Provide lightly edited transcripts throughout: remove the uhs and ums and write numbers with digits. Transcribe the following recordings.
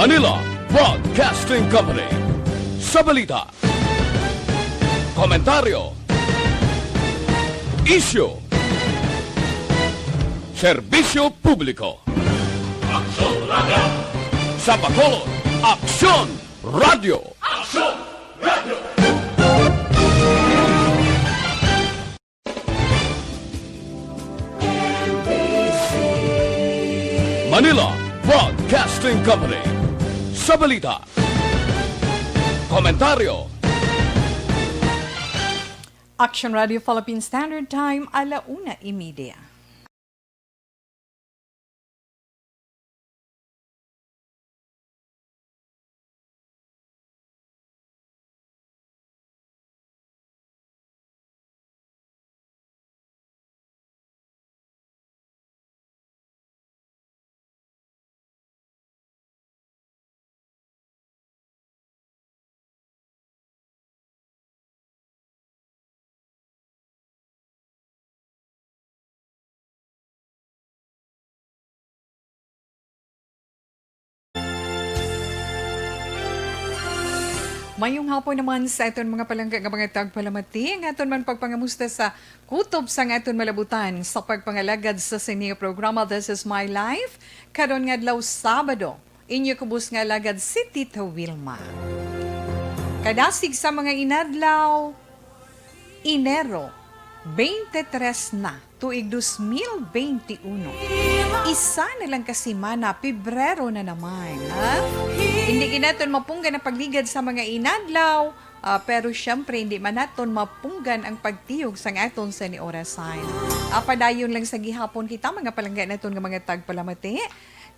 Manila Broadcasting Company. Sa balita, komentaryo, isyu, serbisyo publiko. Aksyon Radio! Sa Bacolod, Aksyon Radio! Aksyon Radio! Manila Broadcasting Company. Sa balita, komentaryo, Action Radio Philippine Standard Time, 1:30. Mayong hapon naman sa aton mga palangga nga mga tagpalamati, nga aton man pagpangamusta sa kutob sa nga aton malabutan sa pagpangalagad sa sininga programa This is My Life. Karon nga adlaw Sabado, inyo kubus nga alagad si Tita Wilma. Kadasig sa mga inadlaw, Enero 23 na, tuig 2021. Isa na lang kasimana, Pebrero na naman. Ha? Hindi ginaton mapunggan ang pagligad sa mga inadlaw, pero syempre hindi man naton mapunggan ang pagtiyog sa aton sa ni orasan. Padayon lang sa gihapon kita, mga palangga naton nga mga tagpalamati.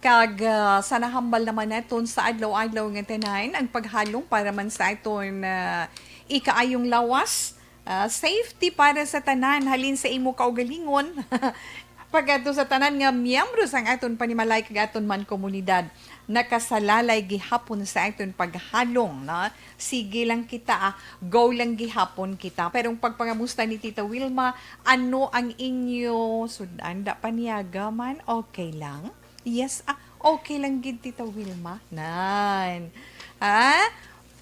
Kag sa nahambal naman naton sa adlaw-adlaw nga tanan, ang paghalong para man sa aton ikaayong lawas, safety para sa tanan, halin sa imo kaugalingon. Pagkato sa tanan nga miyembro sang aton panimalay kag aton man komunidad, nakasalalay gihapon sa aton paghalong, na sige lang kita, go lang gihapon kita. Pero ang pagpangamusta ni Tita Wilma, ano ang inyo sudanda paniaga man? Okay lang? Yes, okay lang gid Tita Wilma. Nan.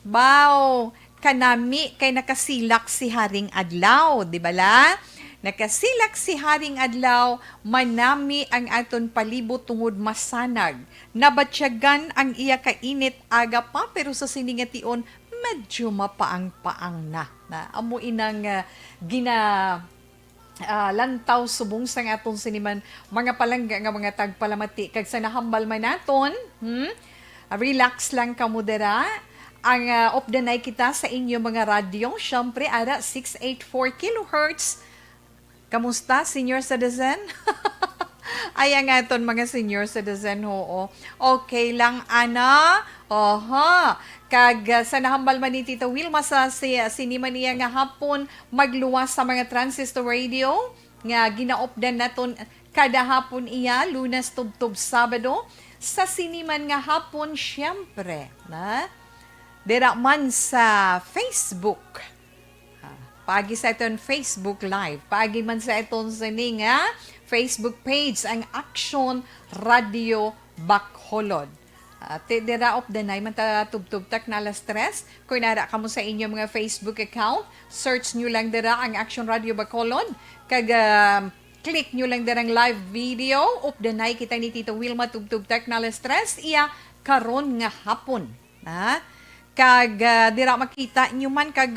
Bao, kanami kay nakasilak si Haring Adlaw, di ba la? Nakasilak si Haring Adlaw, manami ang aton palibot tungod masanag. Nabatsyagan ang iya kainit aga pa, pero sa siningation medyo mapaang-paang na. Amo inang lantaw subong sa aton siniman mga palangga nga mga tagpalamati. Kag sa nahambal man naton, relax lang kamudera. Ang of the night kita sa inyo mga radyo, syempre ara 684 kHz. Kamusta, senior citizen? Ay, ang aton mga senior citizen, oo. Okay lang, ana? Oha. Kag sa nahambal man ni Tita Wilma sa sinima niya nga hapon, magluwas sa mga transistor radio, nga ginaopdan naton kada hapon iya, Lunes, Tubtub, Sabado. Sa siniman nga hapon, syempre, na? Dira man sa Facebook. Paagi sa iton Facebook Live. Paagi man sa iton nga Facebook page, ang Action Radio Bacolod. Dira of the night, man tubtub-tak na alas 3. Kung nara ka mo sa inyong mga Facebook account, search nyo lang dira ang Action Radio Bacolod. Kag click nyo lang dira ang live video. Of the night, kita ni Tita Wilma tubtub-tak na alas 3. Iya karon nga hapon. Kag dira makita nyo man kag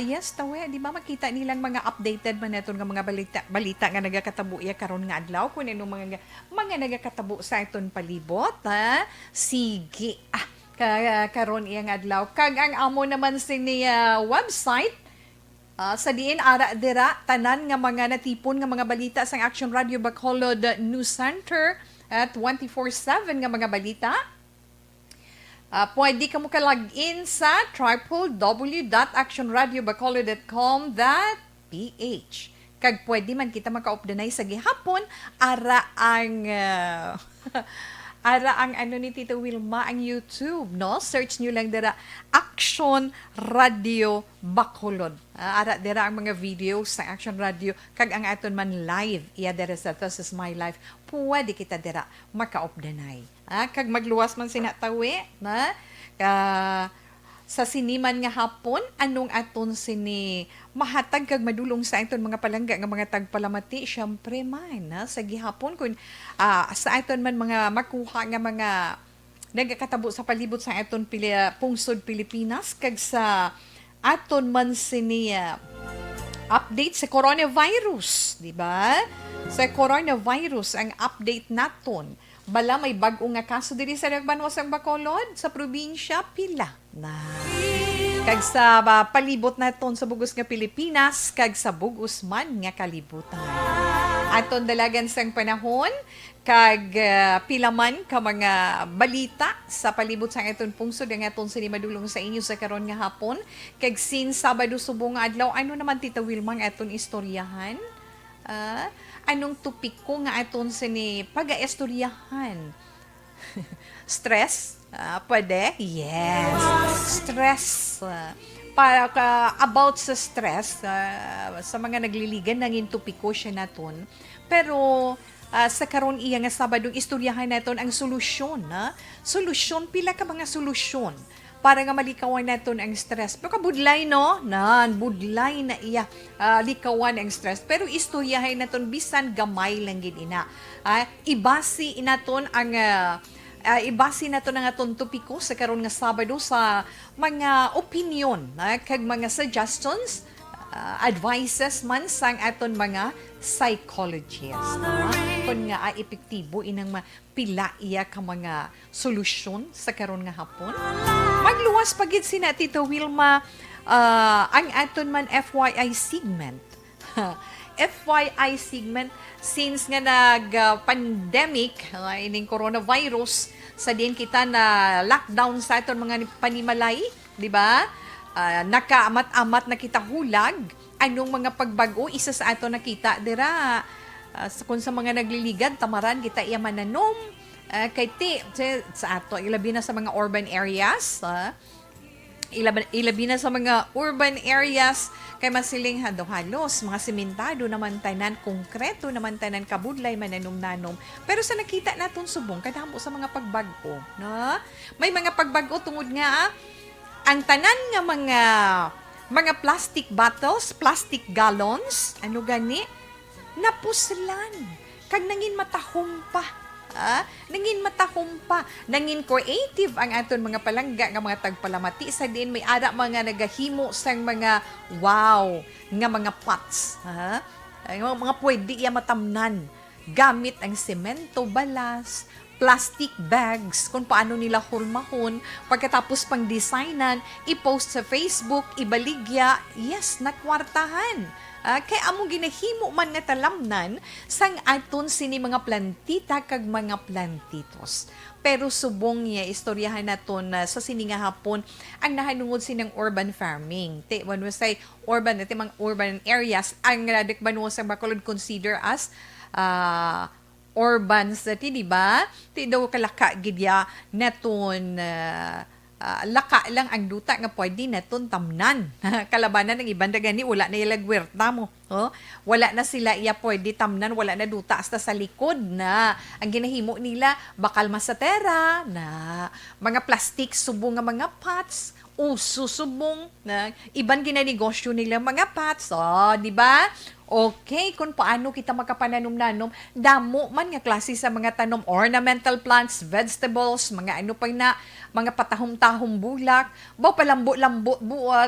yes, tawe, di ba makita nilang mga updated man naton nga mga balita nga nagakatabo iya karon nga adlaw kun ano mga nagakatabo sa iton palibot, ha? Sige. Karon iya nga adlaw. Kag ang amo naman sini website sa diin ara dira tanan nga mga natipon nga mga balita sa Action Radio Bacolod News Center at 24/7 nga mga balita. Pwede ka mo ka-login sa www.actionradiobacolod.com.ph. Kag pwede man kita maka-updanay sa gihapon, ara ang Ara ang ano ni Tita Wilma, ang YouTube, no? Search nyo lang dira, Action Radio Bacolod. Ara dira ang mga videos sa Action Radio, kag ang aton man live, iya dira sa This Is My Life, pwede kita dira makaopdanay. Kag magluwas man sinatawi, na? Sa siniman nga hapon, anong aton sini mahatag kag madulong sa aton mga palangga nga mga tagpalamati, syempre man, sa gihapon kung sa aton man mga makuha nga mga nagakatabo sa palibot sa aton pungsod Pilipinas, kag sa aton man sini update sa coronavirus, di ba? Sa coronavirus ang update naton. Bala may bag-o nga kaso diri sa Nagbanwasang Bacolod, sa probinsya pila na. Kag sa palibot naton sa bugos nga Pilipinas, kag sa bugos man nga kalibutan. Aton dalagan sang panahon, kag pila man ka mga balita sa palibot sa aton pungsod nga aton sini madulong sa inyo sa karon nga hapon. Kag sin Sabado subong nga adlaw, ano naman Tita Wilma nga aton istoryahan? Anong tupiko nga aton sini pag-aistoryahan? Stress? Pwede? Yes. Stress. Para about sa stress, sa mga nagliligan, nangin tupiko siya naton. Pero sa karon iya nga Sabado, istoryahan naton ang solusyon. Solusyon, pila ka mga solusyon para nga malikawan naton ang stress. Pero kabudlay, no? Budlay na iya likawan ang stress. Pero istoryahin naton bisan gamay lang gid ina. Ibasi naton ang ibasi naton ang aton topiko sa karon nga Sabado sa mga opinion, kag mga suggestions, advices man sang aton mga psychologists. Kung nga epektibo inang pila iya ka mga solusyon sa karon nga hapon. Magluwas pagid sina Tita Wilma ang aton man FYI segment. FYI segment, since nga nag-pandemic, ining coronavirus, sa din kita na lockdown sa aton mga panimalay, di ba? Nakaamat-amat na kita hulag, anong mga pagbago, isa sa aton nakita, dira, kung sa mga nagliligad, tamaran kita iya mananom, kay sa ato, ilabi na sa mga urban areas, ilabi na sa mga urban areas, kay masiling halos, mga simentado naman tanan, konkreto naman tanan, kabudlay mananom-nanom. Pero sa nakita naton subong, kadamo sa mga pagbago, no? May mga pagbago tungod nga, ang tanan nga mga plastic bottles, plastic gallons, ano gani, napuslan, kag nangin matahong pa. Nangin matahong pa, nangin creative ang aton mga palangga nga mga tagpalamati sa din may ara mga nagahimo sang mga wow nga mga pots, mga pwede iya matamnan gamit ang semento, balas, plastic bags, kung paano nila hulmahon, pagkatapos pang designan, i-post sa Facebook, ibaligya, yes, nakwartahan. Kaya among ginahimo man nga talamnan sang aton sini mga plantita kag mga plantitos. Pero subong niya istoryahan naton sa sini nga hapon ang nahanungod sinang urban farming. When we say urban, mga urban areas, ang nadikbanuo sa Bacolod consider as urban city, di ba? Ti daw kalaka gidya naton laka lang ang duta nga pwede naton tamnan. Kalabanan ng ibang gani wala na ilagwerta mo. Wala na sila iya pwede tamnan, wala na duta hasta sa likod na ang ginahimo nila bakal masatera na mga plastic subong nga mga pots, uso subong na iban ginanegosyo nila mga pots, di ba? Okay, kung paano kita makapananom-nanom, damo man nga klase sa mga tanom, ornamental plants, vegetables, mga ano pa na, mga patahong-tahong bulak, palambo-lambo,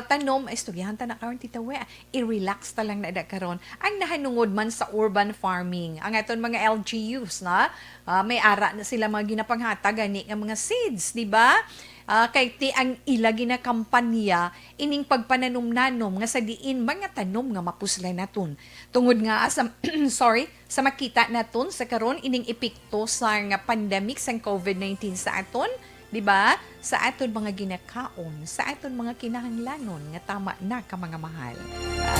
tanom, istoryahan ta na karon Tita We, i-relax ta lang na karon. Ang nahanungod man sa urban farming, ang aton mga LGUs na, may ara na sila mga ginapanghata gani nga mga seeds, di ba? Kay ti ang ilagi na kampanya ining pagpananom-nanom nga sa diin mga tanom nga mapuslay naton. Tungod nga sa sa makita naton sa karon ining epekto sa nga pandemic sang COVID-19 sa aton, di ba? Sa aton mga ginakaon, sa aton mga kinahanglanon nga tama na ka mga mahal.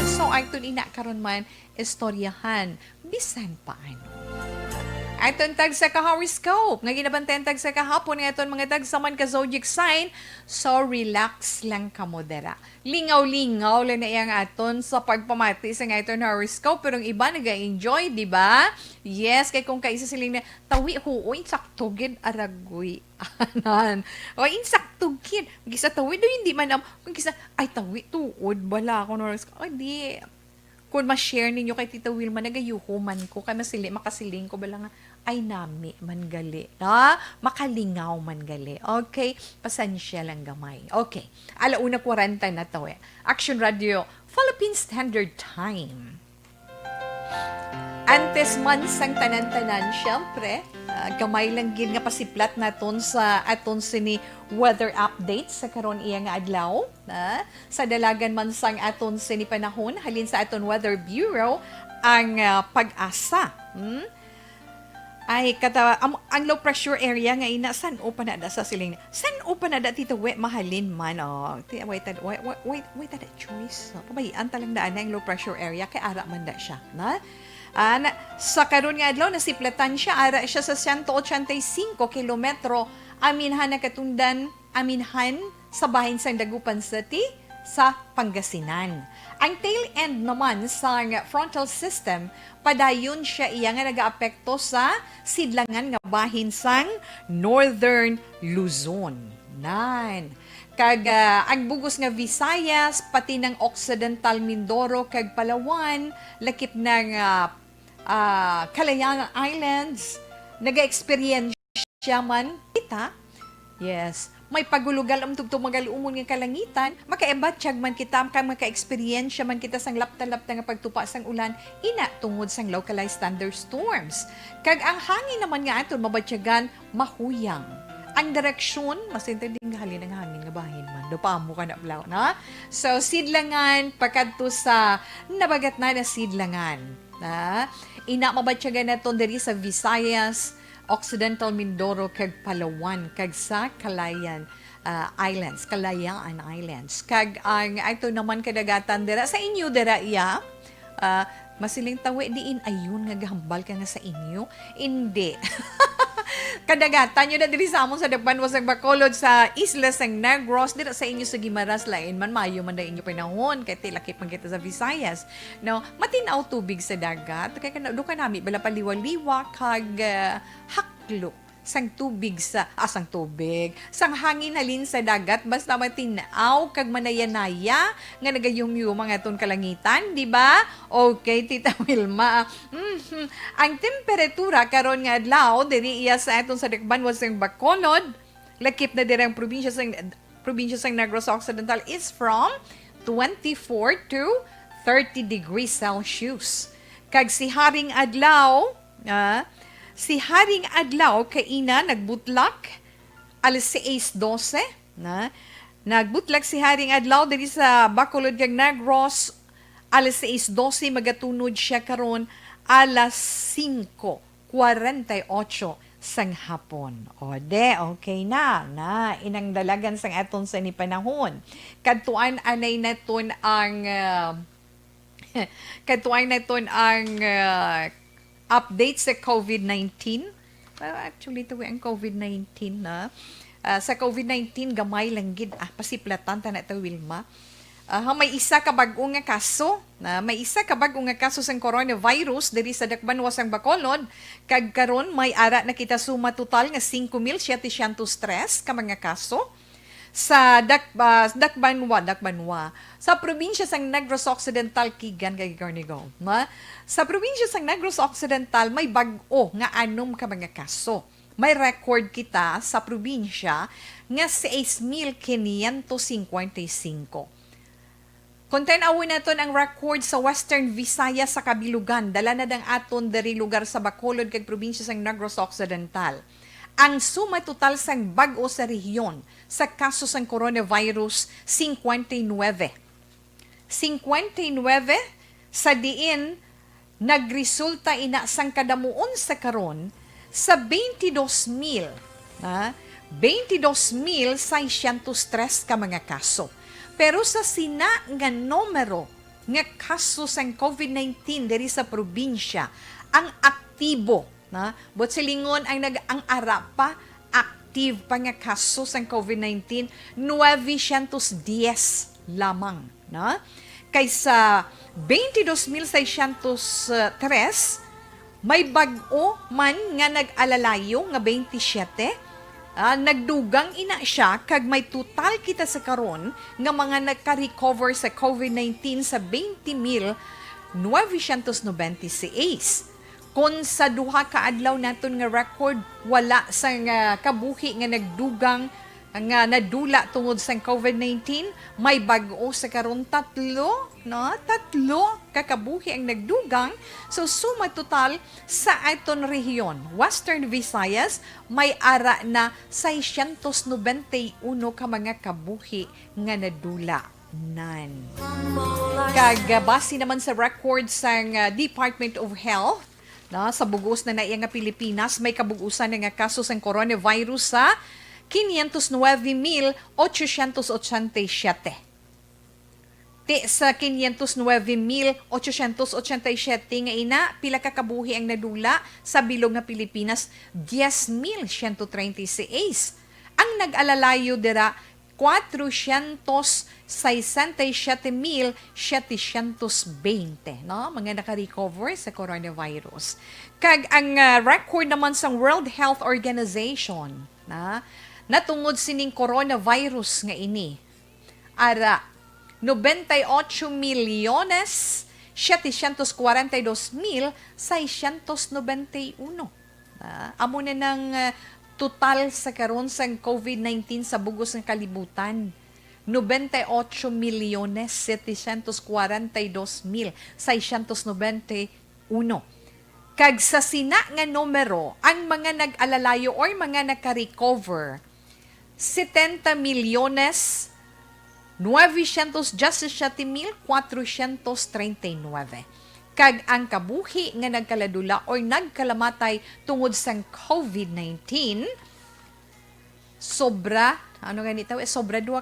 So aton ina karon man istoryahan bisan paano. Aton tag sa ka-horoscope. Nga ginabantayan tag sa kahapon nga aton mga tag sa man ka zodiac sign. So, relax lang ka mo dara. Lingaw-lingaw lang na iyang aton sa pagpamati sa nga aton horoscope. Pero ang iba nag-enjoy, di ba? Yes, kay kung kaisa siling na tawi huo, insaktugid aragoy. Anan. O, insaktugid. Gisa tawi do hindi man kung gisa, ay tawi tuod, bala ako na horoscope. Ay, di. Kung ma-share ninyo kay Tita Wilma, nagayuhuman ko, kay makasiling ko bala nga, ay nami, man gali. Na? Makalingaw man gali. Okay? Pasensya lang gamay. Okay. 1:40 na to eh. Action Radio, Philippine Standard Time. Antes man sang tanan-tanan, syempre, gamay lang gid nga pasiplat naton sa aton sini weather update sa karon iya nga adlaw. Sa dalagan man sang aton sini panahon, halin sa aton Weather Bureau ang pag-asa. Ay ang low pressure area nga ina san o panada sa siling. San o panada tito mahalin man wait that choice. Pabayaan talang daan ang low pressure area kay ara man da siya, na? Sa karon nga adlaw nasiplatan siya, ara siya sa 185 kilometro aminhan na katundan aminhan sa bahin sang Dagupan City sa Pangasinan. Ang tail end naman sa frontal system, padayon siya iya nga nagaapekto sa sidlangan nga bahin sang Northern Luzon. Kag ang bugos nga Visayas, pati ng Occidental Mindoro kag Palawan, lakip ng Calayan Islands, naga-experience man kita. Yes, may pagulugal tugtog magaluumon nga kalangitan, makaibat tiyag man kita, maka-experience man kita sang lapta-lapta nga pagtupa sang ulan, ina tungod sang localized thunderstorms. Kag ang hangin naman nga aton mabatyagan mahuyang. Ang direksyon, mas intending halin ang hangin nga bahin man. Dupamo ka na blaw, na? So, sidlangan, pagkadto sa nabagat na sidlangan. Ina mabatyagan na diri sa Visayas, Occidental Mindoro, kag Palawan, kag sa Calayan Islands, Kalayaan Islands. Kag ang ito naman kadagatan dira sa inyo dira iya, masiling tawi diin ayun nga gahambal ka nga sa inyo. Hindi. Kadagatan nyo na diri sa amon sa Dagbanwa sang Bacolod sa Isla sang Negros dira sa inyo sa Guimaras lain man mayo man da inyo panahon kay tilakip man kita sa Visayas. No, matinaw tubig sa dagat kay do ka nami bala paliwa-liwa kag haklo sang tubig sang tubig sang hangin halin sa dagat basta matinaw kag manayanaya nga nagayumyum mga ton kalangitan, di ba? Okay, Tita Wilma. Ang temperatura karon nga adlaw diri iya sa aton sa Dagbanwa sang Bacolod, lakip na diri ang probinsya sang Negros Occidental is from 24 to 30 degrees Celsius. Kag si Haring Adlaw, si Haring Adlaw kaina nagbutlak alas 6:12 na nagbutlak si Haring Adlaw diri sa Bacolod kag Negros alas 6:12 magatunod siya karon alas 5:48 sang hapon. Okay na inang dalagan sang aton sa ni panahon. Kadtuan anay naton ang update sa COVID-19. Actually, ito ang COVID-19 na. Sa COVID-19, gamay lang gid. Pasiplatan ta na ito, Wilma. May isa ka bag-o nga kaso. May isa ka bag-o nga kaso sa coronavirus diri sa Dakbanwa sang Bacolod. Kag karon may ara na kita suma total nga 5,703 ka mga kaso. Sa Dakbanwa, sa probinsya sang Negros Occidental, Kigan kay Garnigaw. Sa probinsya sang Negros Occidental, may bag-o nga 6 ka mga kaso. May record kita sa probinsya nga 6,555. Konten-awin naton ang record sa Western Visayas sa kabilugan. Dala na dang aton dari lugar sa Bacolod kag probinsya sang Negros Occidental. Ang suma total sang bag-o sa rehiyon sa kaso sang coronavirus 59. 59 sa diin nagresulta ina sang kadamuon sa karon sa 22,000 22,603 ka mga kaso. Pero sa sina nga numero nga kaso sang COVID-19 diri sa probinsya, ang aktibo Na? But silingon ang ara pa active pa nga kaso sa COVID-19 910 lamang, na? Kaysa 22,603 may bag-o man nga nag-alalayo nga 27. Nagdugang ina siya kag may total kita sa karon nga mga nagka-recover sa COVID-19 sa 20,996. Kung sa duha ka adlaw naton nga record wala sa nga kabuhi nga nagdugang nga nadula tungod sa COVID-19, may bag-o sa karon tatlo kakabuhi ang nagdugang. So suma total sa aton rehiyon Western Visayas may ara na 691 ka mga kabuhi nga nadula nan. Kagabasi naman sa record sa Department of Health, sa bugos na naiya nga Pilipinas, may kabugusan nga kaso sa coronavirus sa 509,887. Ti sa 509,887 nga ina, pila ka kabuhi ang nadula sa bilog nga Pilipinas, 10,136. Ang nag-alalayo dira, 467,720, no? Mga naka-recover sa coronavirus. Kag ang record naman sa World Health Organization, natungod sining coronavirus nga ini, ara 98,742,691. Amo na ng total sa karon sa COVID-19 sa bugos ng kalibutan. 98,742,691. Kag sa sina nga numero, ang mga nag-alalayo or mga naka-recover, 70,917,439. Kag ang kabuhi nga nagkaladula or nagkalamatay tungod sa COVID-19, sobra 2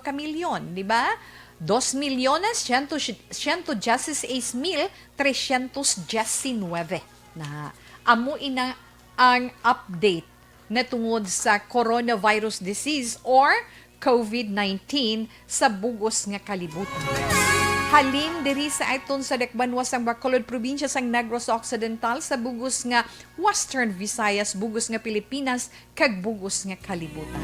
ka milyon, di ba? 2,116,319 na amo ina ang update na tungod sa coronavirus disease or COVID-19 sa bugos nga kalibutan. Halin diri sa aton sa Dakbanwa sang Bacolod probinsya sang Negros Occidental sa bugos nga Western Visayas, bugos nga Pilipinas kag bugos nga kalibutan.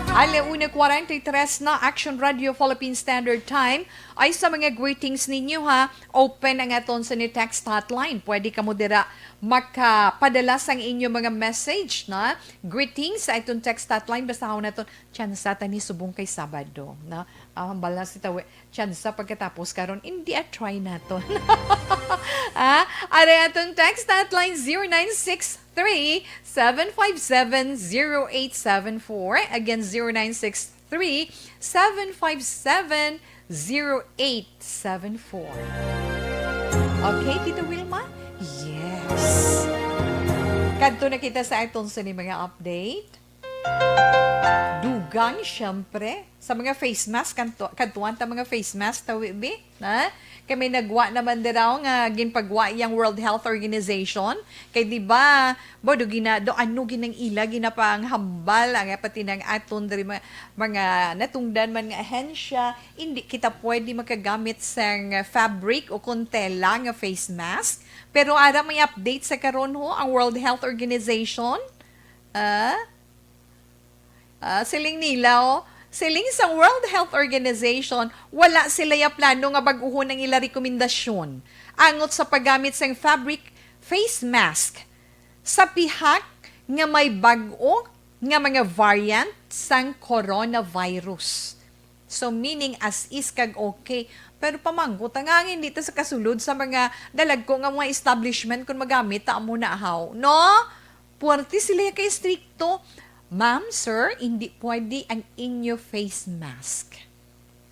Ala 1:43 na Action Radio Philippine Standard Time ay sa mga greetings ninyo ha. Open ang aton sa ni text hotline. Pwede ka mo dira makapadala sang inyo mga message na greetings sa itong text hotline. Basta ako na ito, tsansa tani subong kay Sabado. Na? Hambal na si Tawe, tsansa pagkatapos karon hindi try nato. Are atong text hotline 0963-757-0874. Again, 0963-757-0874. Okay, Tita Wilma? Yes. Kadto na kita sa aton sa mga update. Dugang, syempre, sa mga face mask, kantuan ta mga face mask, tawi be, na? Kami nagwa naman diraw nga ginpagwa yang World Health Organization. Kay di ba, do ano ginang ila, ginapang hambal, ang pati ng aton dari mga natungdan man nga ahensya, hindi kita pwede makagamit sang fabric o kuntela nga face mask. Pero ara may update sa karon ho, ang World Health Organization, siling nila, siling sa World Health Organization, wala sila ya plano nga baguhon ng ila rekomendasyon angot sa paggamit sang fabric face mask sa pihak nga may bag-o nga mga variant sang coronavirus. So meaning as is kag okay, pero pamanggot ang angin dito sa kasulod sa mga dalagko nga mga establishment kung magamit ta mo na ahaw. No? Puwerte sila kay stricto. Ma'am, sir, hindi pwede ang inyo face mask.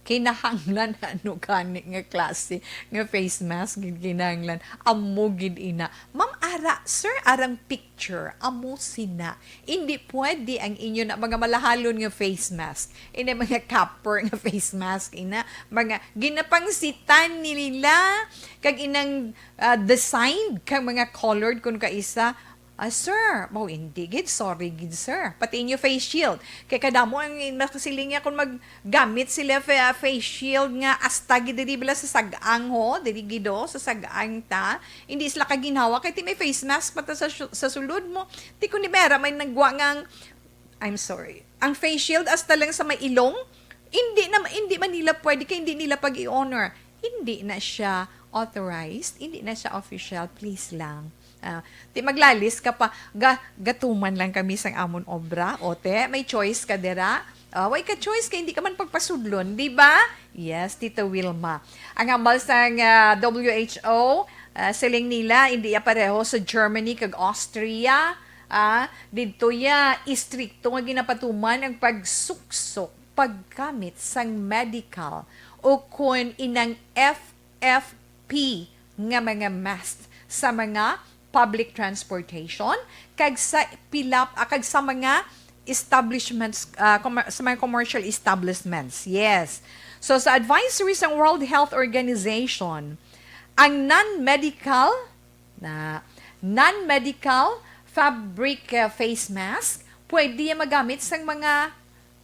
Kinahanglan ano gani nga klase nga face mask kinahanglan amo gid ina. Ma'am, ara, sir, arang picture amo sina. Hindi pwede ang inyo na mga malahalon nga face mask. Ina mga copper nga face mask ina mga ginapangsitan nila kag inang designed kag mga colored kun kaisa Sir, hindi gid, sorry gid sir. Pati inyo face shield. Kay kadamo ang makasiling niya kung maggamit sila face shield nga asta gid diri bala sa sag-ang ho, diri gido sa sag-ang ta. Hindi sila kaginawa kay ti may face mask pata sa sulod mo. Ti kun ni Mera may nagwa ngang I'm sorry. Ang face shield asta lang sa may ilong, hindi man nila pwede kay hindi nila pag-i-honor. Hindi na siya authorized, hindi na siya official, please lang. Ti maglalis ka pa, gatuman lang kami sang amon obra, ote, may choice ka dira. Way ka choice kay hindi ka man pagpasudlon, di ba? Yes, Tita Wilma. Ang hambal sang WHO, siling nila, hindi ya pareho sa Germany kag Austria. Dito ya, istrikto nga ginapatuman ang pagsuksok, paggamit sang medical o kung inang FFP nga mga mask sa mga public transportation kag sa kag sa mga establishments sa mga commercial establishments. Yes. So sa advisories ng World Health Organization, ang non-medical fabric face mask pwede magamit sa mga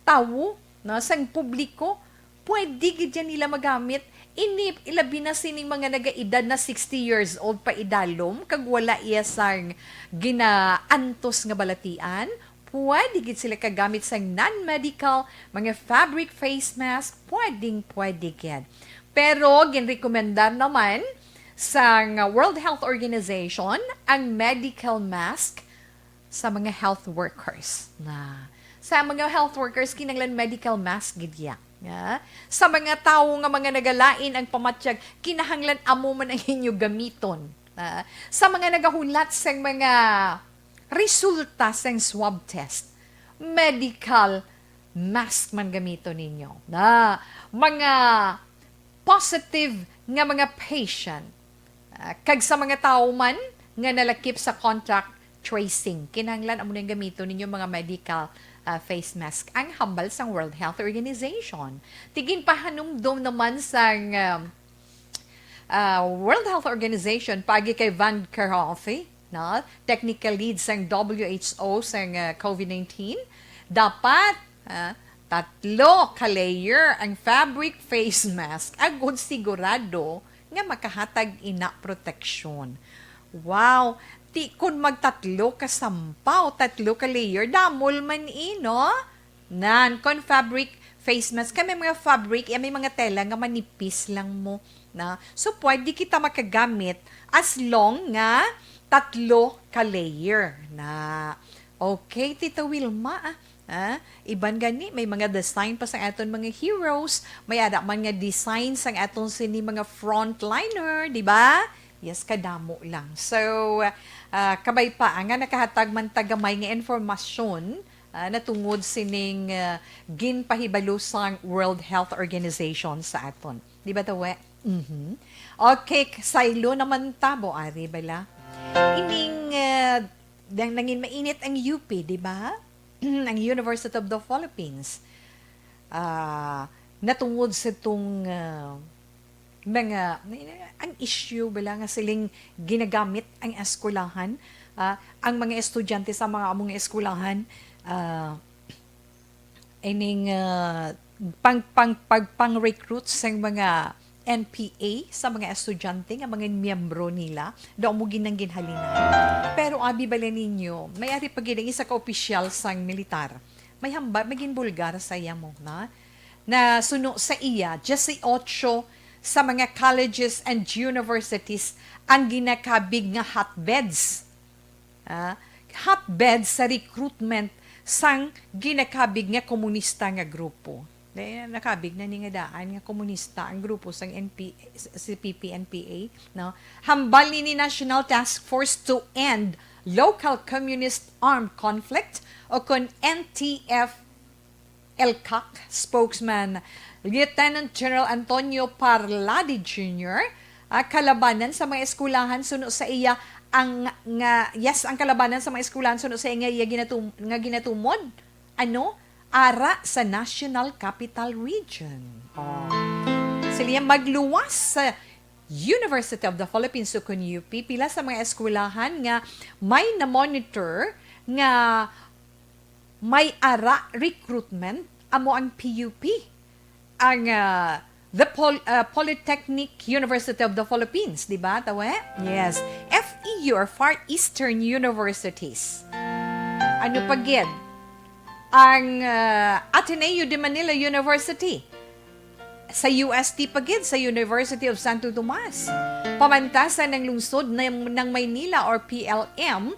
tao, no, sang publiko, pwede gid yan nila magamit. Ilabi na sining mga nagaedad na 60 years old pa idalom, kag wala iya sang ginaantos nga balatian, pwede gid sila kagamit sang non-medical, mga fabric face mask, pwede gid. Pero, ginrekomendar naman sang World Health Organization ang medical mask sa mga health workers. Sa mga health workers, kinanglan medical mask gid ya. Sa mga tao nga mga nagalain ang pamatsyag, kinahanglan amo man ang inyo gamiton. Sa mga nagahulat sa mga resulta sa swab test, medical mask man gamito ninyo. Mga positive nga mga patient, kag sa mga tao man nga nalakip sa contact tracing, kinahanglan amo nang gamito ninyo mga medical face mask ang hambal sang World Health Organization. Tigin pahanumdom naman sang World Health Organization pagi kay Van Kerkhove, no? Technical lead sang WHO sang COVID-19, dapat 3 ka layer ang fabric face mask agud sigurado nga makahatag ina protection. Wow! Ti kun magtatlo ka sampaw, 3 ka layer, damol man no? Kon fabric face mask, kami mga fabric, may mga tela nga manipis lang mo. Na? So, pwede kita makagamit as long nga 3 ka layer. Okay, Tita Wilma, iban gani, may mga design pa sa aton mga heroes, may ada man nga design sa aton sini mga frontliner, di ba? Yes, kadamo lang. So, kabay pa, nga nakahatag man tagamay nga informasyon natungod sining ginpahibalo sang World Health Organization sa aton. Di ba tawe? Okay, saylo naman tabo, ari bala. Ining nangin mainit ang UP, di ba? Ang University of the Philippines. Natungod sa itong mga ang issue bala nga siling ginagamit ang eskwelahan, ang mga estudyante sa mga among eskwelahan ining pang-recruit sa mga NPA sa mga estudyante nga mga miyembro nila daw mo ginang ginhalinan. Pero abi bala ninyo, may ari pa ginang isa ka opisyal sang militar. May hamba maging bulgar sa iya mo na suno sa iya just si 8 sa mga colleges and universities ang ginakabig nga hotbeds. Hotbeds sa recruitment sang ginakabig nga komunista nga grupo. Nakabig na ni nga daan nga komunista ang grupo sang CPP-NPA. No? Hambal ni National Task Force to End Local Communist Armed Conflict o kon NTF-ELCAC spokesman Lieutenant General Antonio Parladi Jr., kalabanan sa mga eskwelahan suno sa iya ang kalabanan sa mga eskwelahan suno sa iya nga ginatumod ara sa National Capital Region. Sila magluwas sa University of the Philippines sukun UP, pila sa mga eskwelahan nga may na-monitor nga may ara recruitment amo ang PUP, ang Polytechnic University of the Philippines, di ba? Tawe? Yes. FEU or Far Eastern Universities. Ano pa gid? Ang Ateneo de Manila University. Sa UST pa gid, sa University of Santo Tomas. Pamantasan ng lungsod ng Maynila or PLM,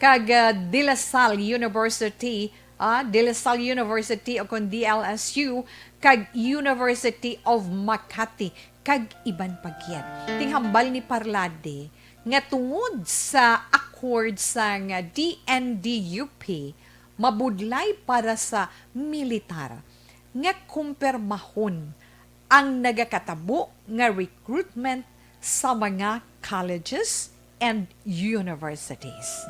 kag De La Salle University, De La Salle University o kon DLSU, kag University of Makati, kag iban pagyan. Tinghambal ni Parlade nga tungod sa accord sa DNDUP, mabudlay para sa militar nga kumpirmahon ang nagakatabo nga recruitment sa mga colleges and universities.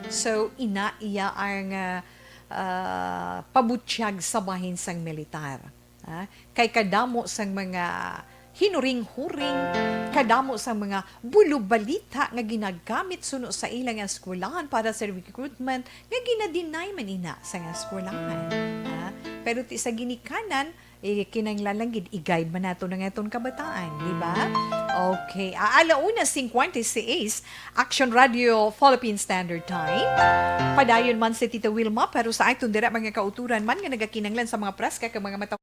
So, iya ang pabutyag sa bahin sang militar. Kay kadamo sang mga hinuring-huring, kadamo sang mga bulubalita nga ginagamit suno sa ilang eskwelahan para sa recruitment nga ginadeny man ina sa eskwelahan. Pero ti sa ginikanan, kinanglalang i-guide man nato ng itong kabataan, di ba? Okay. Alauna 56, Action Radio Philippine Standard Time. Padayon man si Tita Wilma, pero sa itong dira mga kauturan man nga nagakinanglan sa mga preska kag mga mata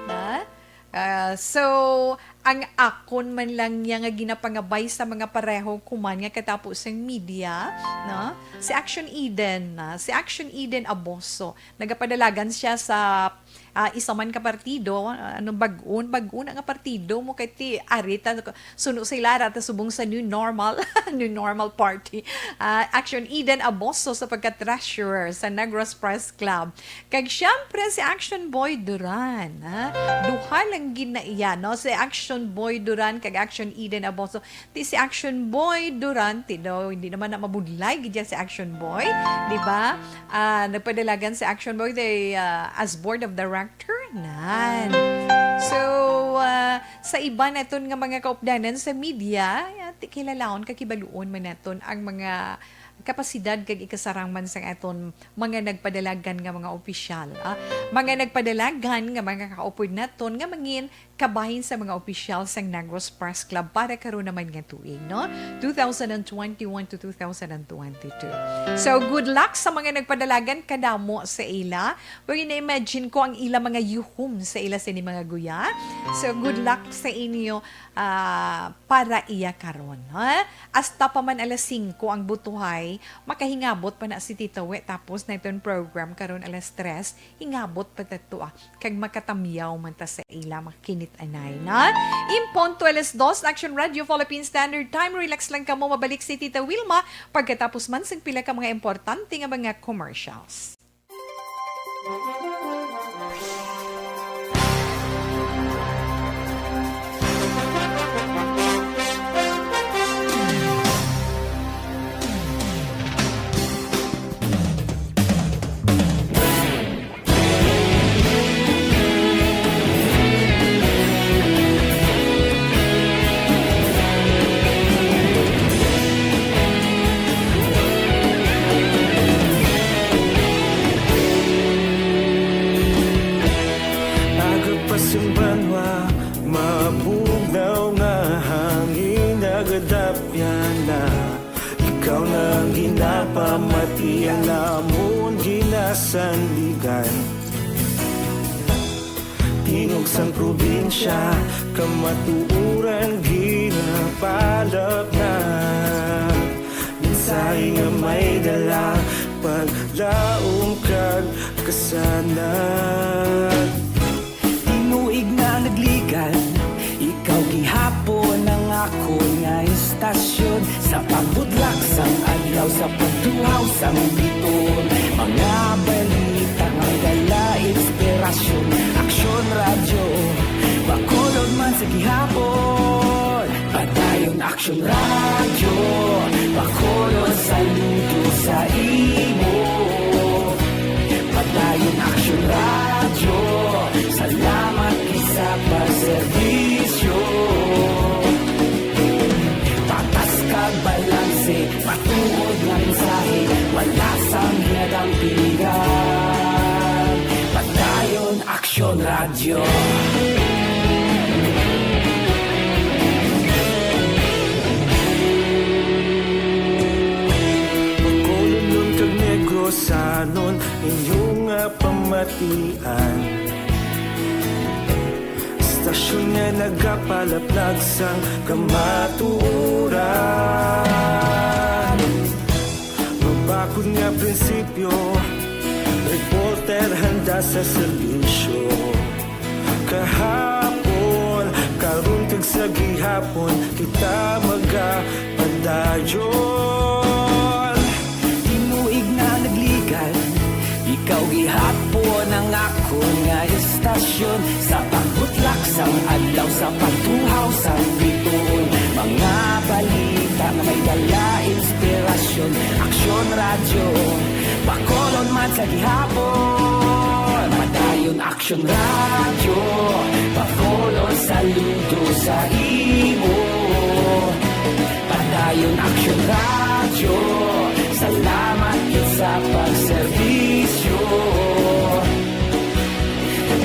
na. So, ang akon man lang niya nga ginapangabay sa mga pareho kuman nga katapos ng media, no? Si Action Eden, si Action Eden Aboso, nagapadalagan siya sa isa man ka partido, anong bagun nga partido mo kay ti arita suno sa ilara ta subong sa New Normal, New Normal Party. Action Eden Aboso sa pagka-treasurer sa Negros Press Club. Kag syempre si Action Boy Duran, duha lang ginaiya, no? Si Action Boy Duran kag Action Eden Aboso. Ti si Action Boy Duran ti daw hindi naman na mabudlay gid si Action Boy, di ba? Nagpadalagan si Action Boy as board of director nan. So, sa iba naton nga mga kaupdanan sa media, ti kilalaon kakibaluon man naton ang mga kapasidad kag ikasarangman sa aton mga nagpadalagan nga mga opisyal. Mga nagpadalagan nga mga kaupod naton nga mangin kabahin sa mga opisyal sang Negros Press Club para karon naman nga tuig, no? 2021 to 2022. So, good luck sa mga nagpadalagan kadamo sa ila. Pwede na-imagine ko ang ila mga yuhum sa ila sa ni mga guya. So, good luck sa inyo para iya karon. Ha? Hasta pa man alas 5 ang butuhay, makahingabot pa na si Tita We, tapos na itong program karon alas 3, hingabot pa tato kag makatamyaw man ta sa ila, makinit anay na. Imponto alas 2, Action Radio Philippine Standard Time. Relax lang ka mo, mabalik si Tita Wilma pagkatapos man sa pila ka mga importante nga mga commercials. Simbanwa, mabugnaw nga hangin nagadapyan na. Ikaw nang ginapamati ang namon ginasandigan. Tingog sang probinsya, kamatuuran ginapalap na. Minsay nga may dala, paglaong kag kasanat. Tinuig na nagligan, ikaw gihapon ang ako nga istasyon. Sa pagbudlak sang adlaw, sa pagduhaw sang biton. Mga balita nga dala inspirasyon. Aksyon radyo, bakulod man sa gihapon. Padayon aksyon radyo, bakulod sa luto sa imo. Padayon aksyon radyo, salamat sa pagserbisyo. Patas kag balanse, patuod nga mensahe, wala sang hinadang piligan. Padayon Aksyon Radyo. Pagkulunod kag Negrosanon, inyong nga pamatian. Stasyon nga nagapalaplag sang kamatuuran. Mabakod nga prinsipyo, reporter handa sa serbisyo. Kahapon, karon kag sa gihapon, kita magapadayon. Tinuig na nagligan, ikaw gihapon ang ako nga istasyon. Sa pagbutlak sang adlaw, sa pagtuhaw sang biton. Mga balita nga may dala inspirasyon. Aksyon radyo, bakolon man sa gihapon. Padayon Aksyon radyo, bakolon sa luto sa imo. Padayon Aksyon radyo, salamat sa pagserbisyo.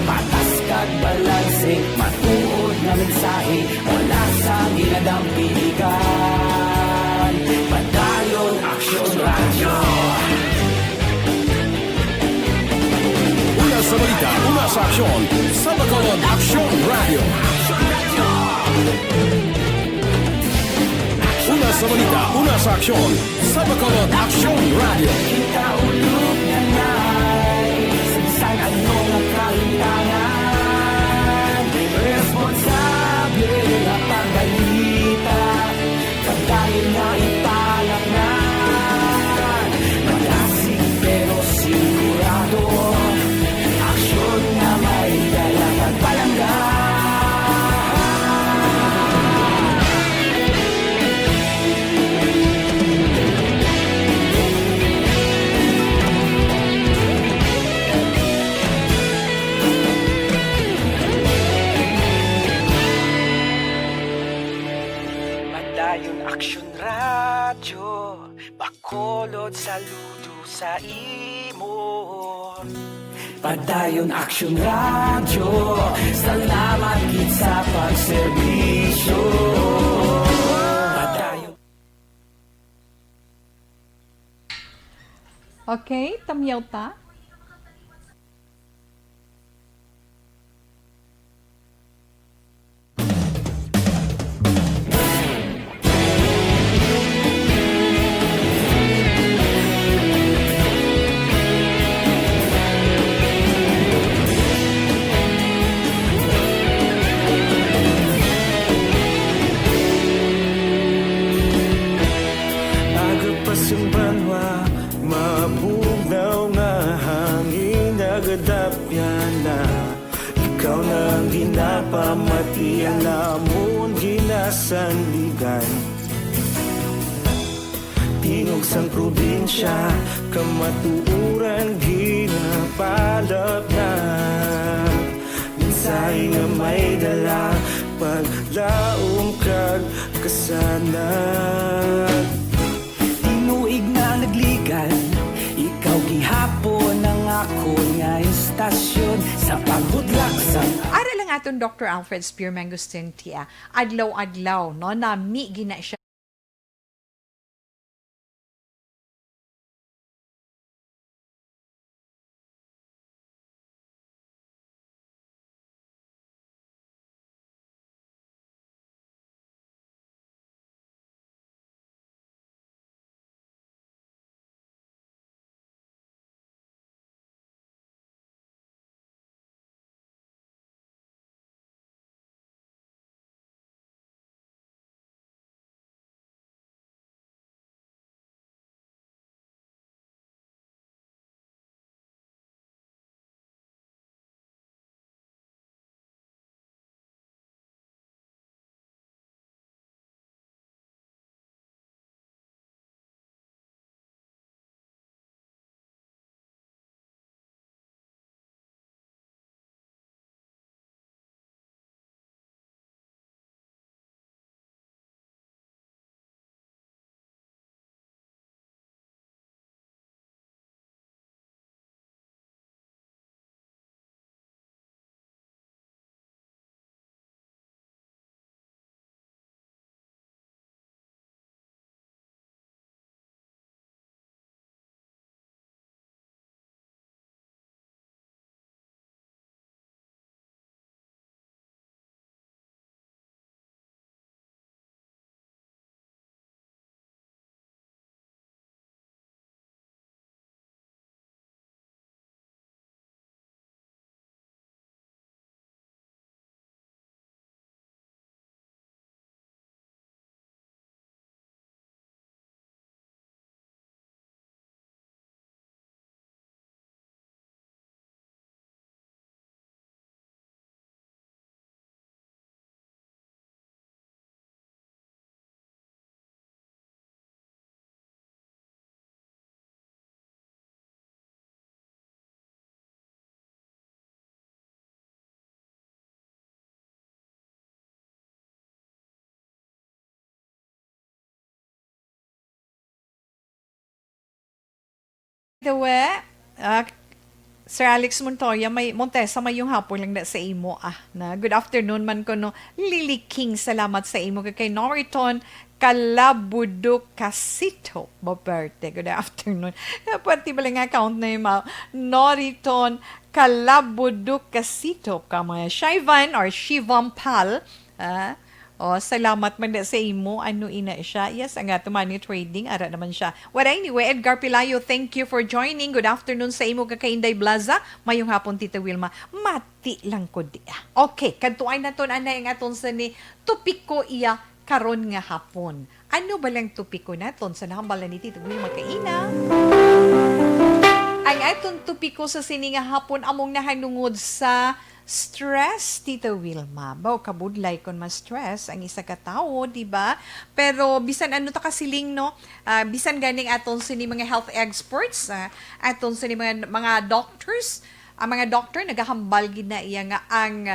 Patas kag balanse, matuod na mensahe, wala sa ginadang piligan. Padayon Aksyon Radyo. Una sa balita, una sa aksyon, sa Bacolod Aksyon Radio. Una sa balita, una sa aksyon, sa Bacolod Aksyon Radio. Kita ulog na na'y sinsan anong nakahintangan. Responsable na pagbalita, pagdahil na ipalaknan. Malasig pero sigurado, aksyon na may dalang at palanggan. pod saludo sa imo. Padayon Action Radio, salamat gid sa pagserbisyo. Padayon. Okay, tamyaw ta. Agapasumbanwa, mabugaw nga hangin nagadapyan na. Ikaw na ang ginapamatian namon ginasandigan. Tingog sang probinsya, kamatuuran ginapalap na. Minsay nga may dala, paglaom kag kasanan. Tinuig na nagligan, ikaw gihapon ang ako nga istasyon sa pagudlak sa Ara lang aton Dr. Alfred Spear Mangustin Tia. Adlaw-adlaw, no, nami gina siya. The way, Sir Alex Montoya, Montesa, may yung hapon lang na sa imo, na good afternoon man ko, no, Lily King, salamat sa imo, kay Noriton, Calabudo Casito, Boperte, good afternoon. Pati ba lang account na yung Noriton, Calabudo Casito, kamaya, Shivan or Shivam Pal, salamat man na sa imo. Ano ina siya? Yes, ang ato money trading. Ara naman siya. Well, anyway, Edgar Pilayo, thank you for joining. Good afternoon sa imo, kakainday Blaza. Mayong hapon, Tita Wilma. Mati lang ko di. Okay, kantuay na to, anay ang aton sa ni tupiko iya karon nga hapon. Ano ba lang tupiko naton sa nahambalan ni Tita Wilma kaina? Ang aton tupiko sa sini nga hapon among nahanungod sa stress, Tita Wilma. Baw, kabudlay kon ma-stress ang isa ka tao, di ba? Pero bisan ano ta kasiling, no? Bisan ganing aton sini mga health experts, aton sini mga doctors, ang mga doctor nagahambal gid na iya nga ang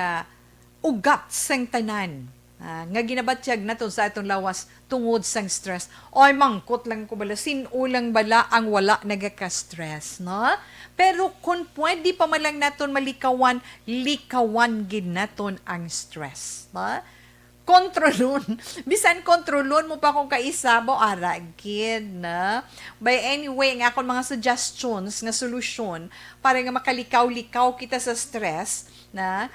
ugat sang tanan. nga ginabatyag naton sa atong lawas tungod sang stress. Oy, mangkot lang ko bala, sinulang bala ang wala nagaka-stress, no? Pero kung pwede pa man lang naton malikawan, likawan gid naton ang stress, no? Kontrolon. Bisan kontrolon mo pa kung kaisabo, aragid na. By anyway, ang akong mga suggestions nga solusyon para nga makalikaw-likaw kita sa stress, na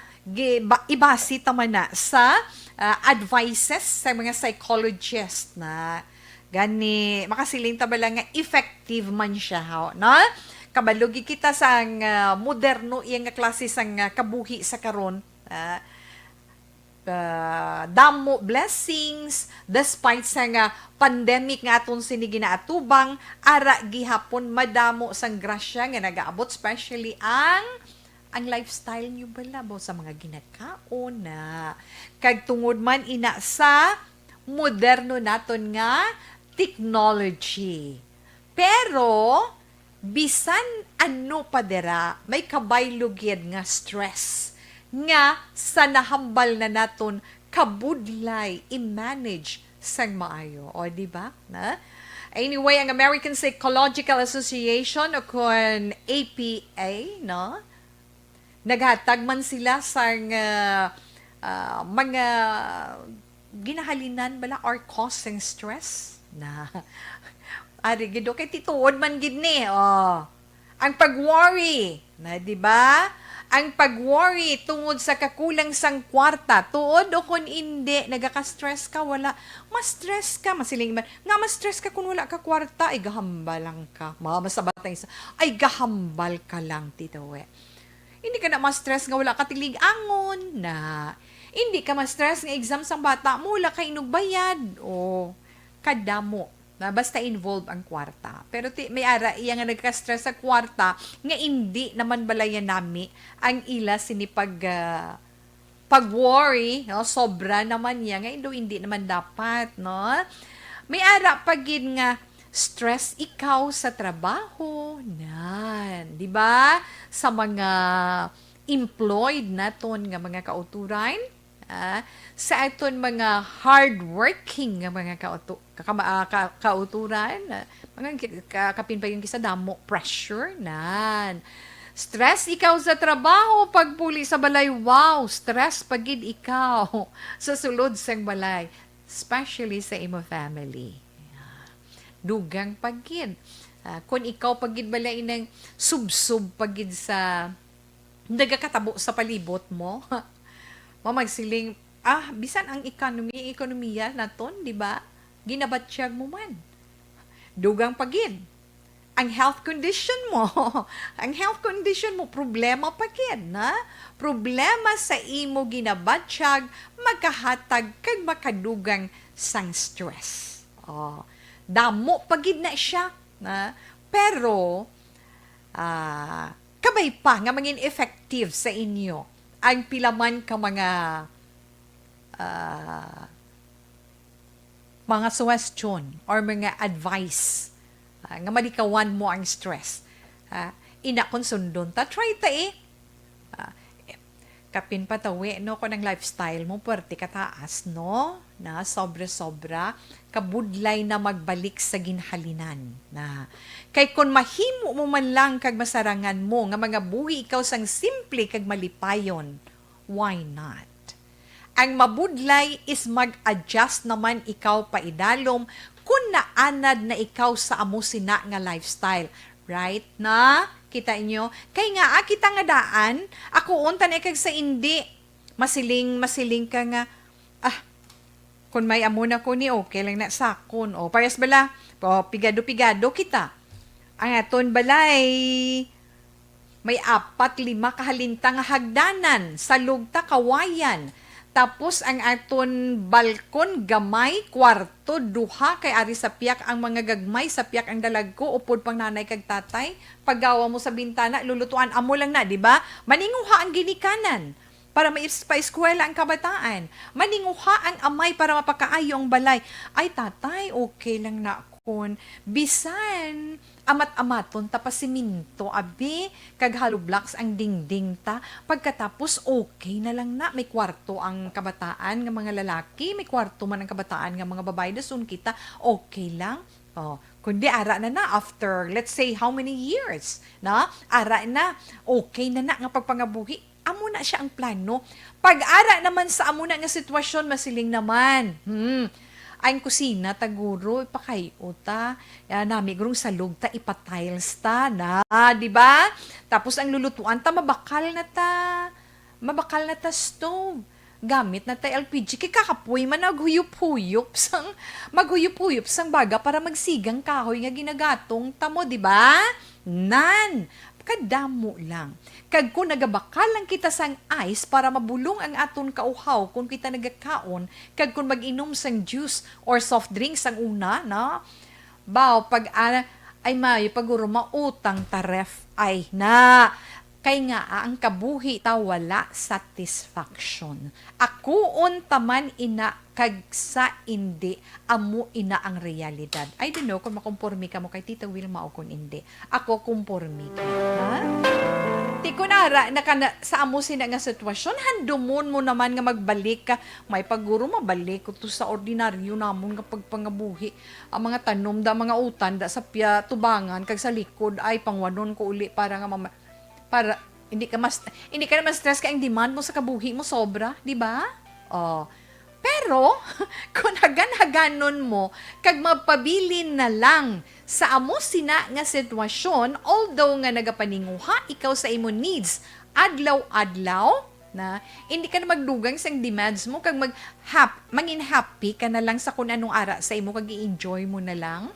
ibasi taman na sa advices sa mga psychologist na gani makasiling tabala nga effective man siya, no? Kabalugi kita sa moderno iyang nga klase sang kabuhi sa karon, damo blessings despite sa nga pandemic nga aton sini ginaatubang, ara gihapon madamo sang grasya nga nagaabot, especially ang lifestyle niyo bala sa mga ginakaon na kag tungod man ina sa moderno naton nga technology. Pero bisan ano pa dera, may kabaylugid nga stress nga sa nahambal na naton kabudlay i-manage sang maayo, o di ba? Na anyway, ang American Psychological Association o kun APA, no, naghatag man sila sang mga ginahalinan bala or causing stress na ari gido kay tituod man gid ni, ang pag-worry, na di ba? Ang pag-worry tungod sa kakulang sang kwarta, tuod o kung hindi, nagaka-stress ka, wala. Mas-stress ka, masiling man. Nga mas-stress ka kung wala ka kwarta, ay gahambal lang ka. Masabatang isa, ay gahambal ka lang, tito we. Hindi ka na ma-stress nga wala ka tilig-angon na. Hindi ka ma-stress nga exam sang bata mo, wala ka inugbayad. O, kadamo. Na basta involved ang kwarta. Pero may ara iya nga nagka-stress sa kwarta nga hindi naman balayan nami ang ila sinipag pag-worry, no? Sobra naman niya nga hindi naman dapat, no? May ara pagid nga stress ikaw sa trabaho, nan, di ba? Sa mga employed naton nga mga kauturan, sa aton mga hardworking nga mga kauturan, mga kapin pa yung kisa damo, pressure, nan. Stress ikaw sa trabaho, pagpuli sa balay, wow, stress pagid ikaw sa sulod sang balay, especially sa imo family. Dugang pagid. Kung ikaw pagid balay ng subsub pagid sa nagakatabo sa palibot mo, mamagsiling, bisan ang ekonomiya naton, di ba? Ginabatsyag mo man. Dugang pagid. Ang health condition mo, problema pagid, na? Problema sa imo ginabatsyag, magkahatag kag makadugang sang stress. Damo pagid na siya, na? Pero, kabay pa nga maging effective sa inyo ang pilaman ka mga suggestion or mga advice nga malikawan mo ang stress. Ina kon sundon ta, try ta kapin patawi no ko ng lifestyle mo puwerte kataas, no, na sobra-sobra kabudlay na magbalik sa ginhalinan, na kay kon mahimo mo man lang kag masarangan mo nga mga buhi ikaw sang simple kag malipayon, why not? Ang mabudlay is mag-adjust naman ikaw paidalom kung naanad na ikaw sa amo sina nga lifestyle. Right na? Kita inyo? Kay nga, kita nga daan, ako untan ikag sa indi. Masiling ka nga, kung may amo na ko ni, okay lang na sakon. Parehas bala, pigado-pigado kita. Ang aton balay, may 4-5 kahalintang hagdanan, sa lugta kawayan. Tapos ang aton balkon gamay, kwarto, duha kay ari sa piyak ang mga gagmay, sa piyak ang dalag ko, upod pang nanay kag tatay. Paggawa mo sa bintana, lulutuan amo lang na, di ba? Maninguha ang ginikanan para pa-eskwela ang kabataan. Maninguha ang amay para mapakaayo ang balay. Ay tatay, okay lang na ako. kun bisan amat-amaton tapos siminto abi kag hollow blocks ang dingding ta pagkatapos okay na lang na may kwarto ang kabataan nga mga lalaki may kwarto man ang kabataan nga mga babae dasun kita okay lang kundi ara na after let's say how many years na ara na okay na nga pagpangabuhi amo na siya ang plano pag ara naman sa amo na nga sitwasyon masiling naman ang kusina taguro ipakayo ta nami gurong salog ta ipatiles ta na di ba tapos ang lulutuan ta mabakal na ta stove gamit na ta LPG kay kakapoy man maghuyop-huyop sang baga para magsigang kahoy nga ginagatong tamo di ba nan kadamo lang. Kag kung nagabakal lang kita sang ice para mabulong ang aton kauhaw kung kita nagakaon, kag kung mag-inom sang juice or soft drinks sang una, na, pag ay mayo paguro mautang ta ref ay na. Kay nga ang kabuhi ta wala satisfaction. Akuon taman ina kag sa hindi amo ina ang realidad. I don't know kung makompormi ka mo kay Tita Wilma o kung hindi. Ako kompormi ka. Ha? Ti kunara sa amo sina nga sitwasyon handumon mo naman nga magbalik ka may paguro mabalik ko to sa ordinaryo namon nga pagpangabuhi ang mga tanom da mga utan da sa tubangan kag sa likod ay pangwanon ko uli para nga para hindi ka naman stress ka ang demand mo sa kabuhi mo sobra, di ba? Pero kung hagan-haganon mo kag mapabilin na lang sa amo sina nga sitwasyon although nga nagapaninguha ikaw sa imo needs adlaw-adlaw na hindi ka na magdugang sa demands mo kag maging happy ka na lang sa kung anong ara sa imo kag i-enjoy mo na lang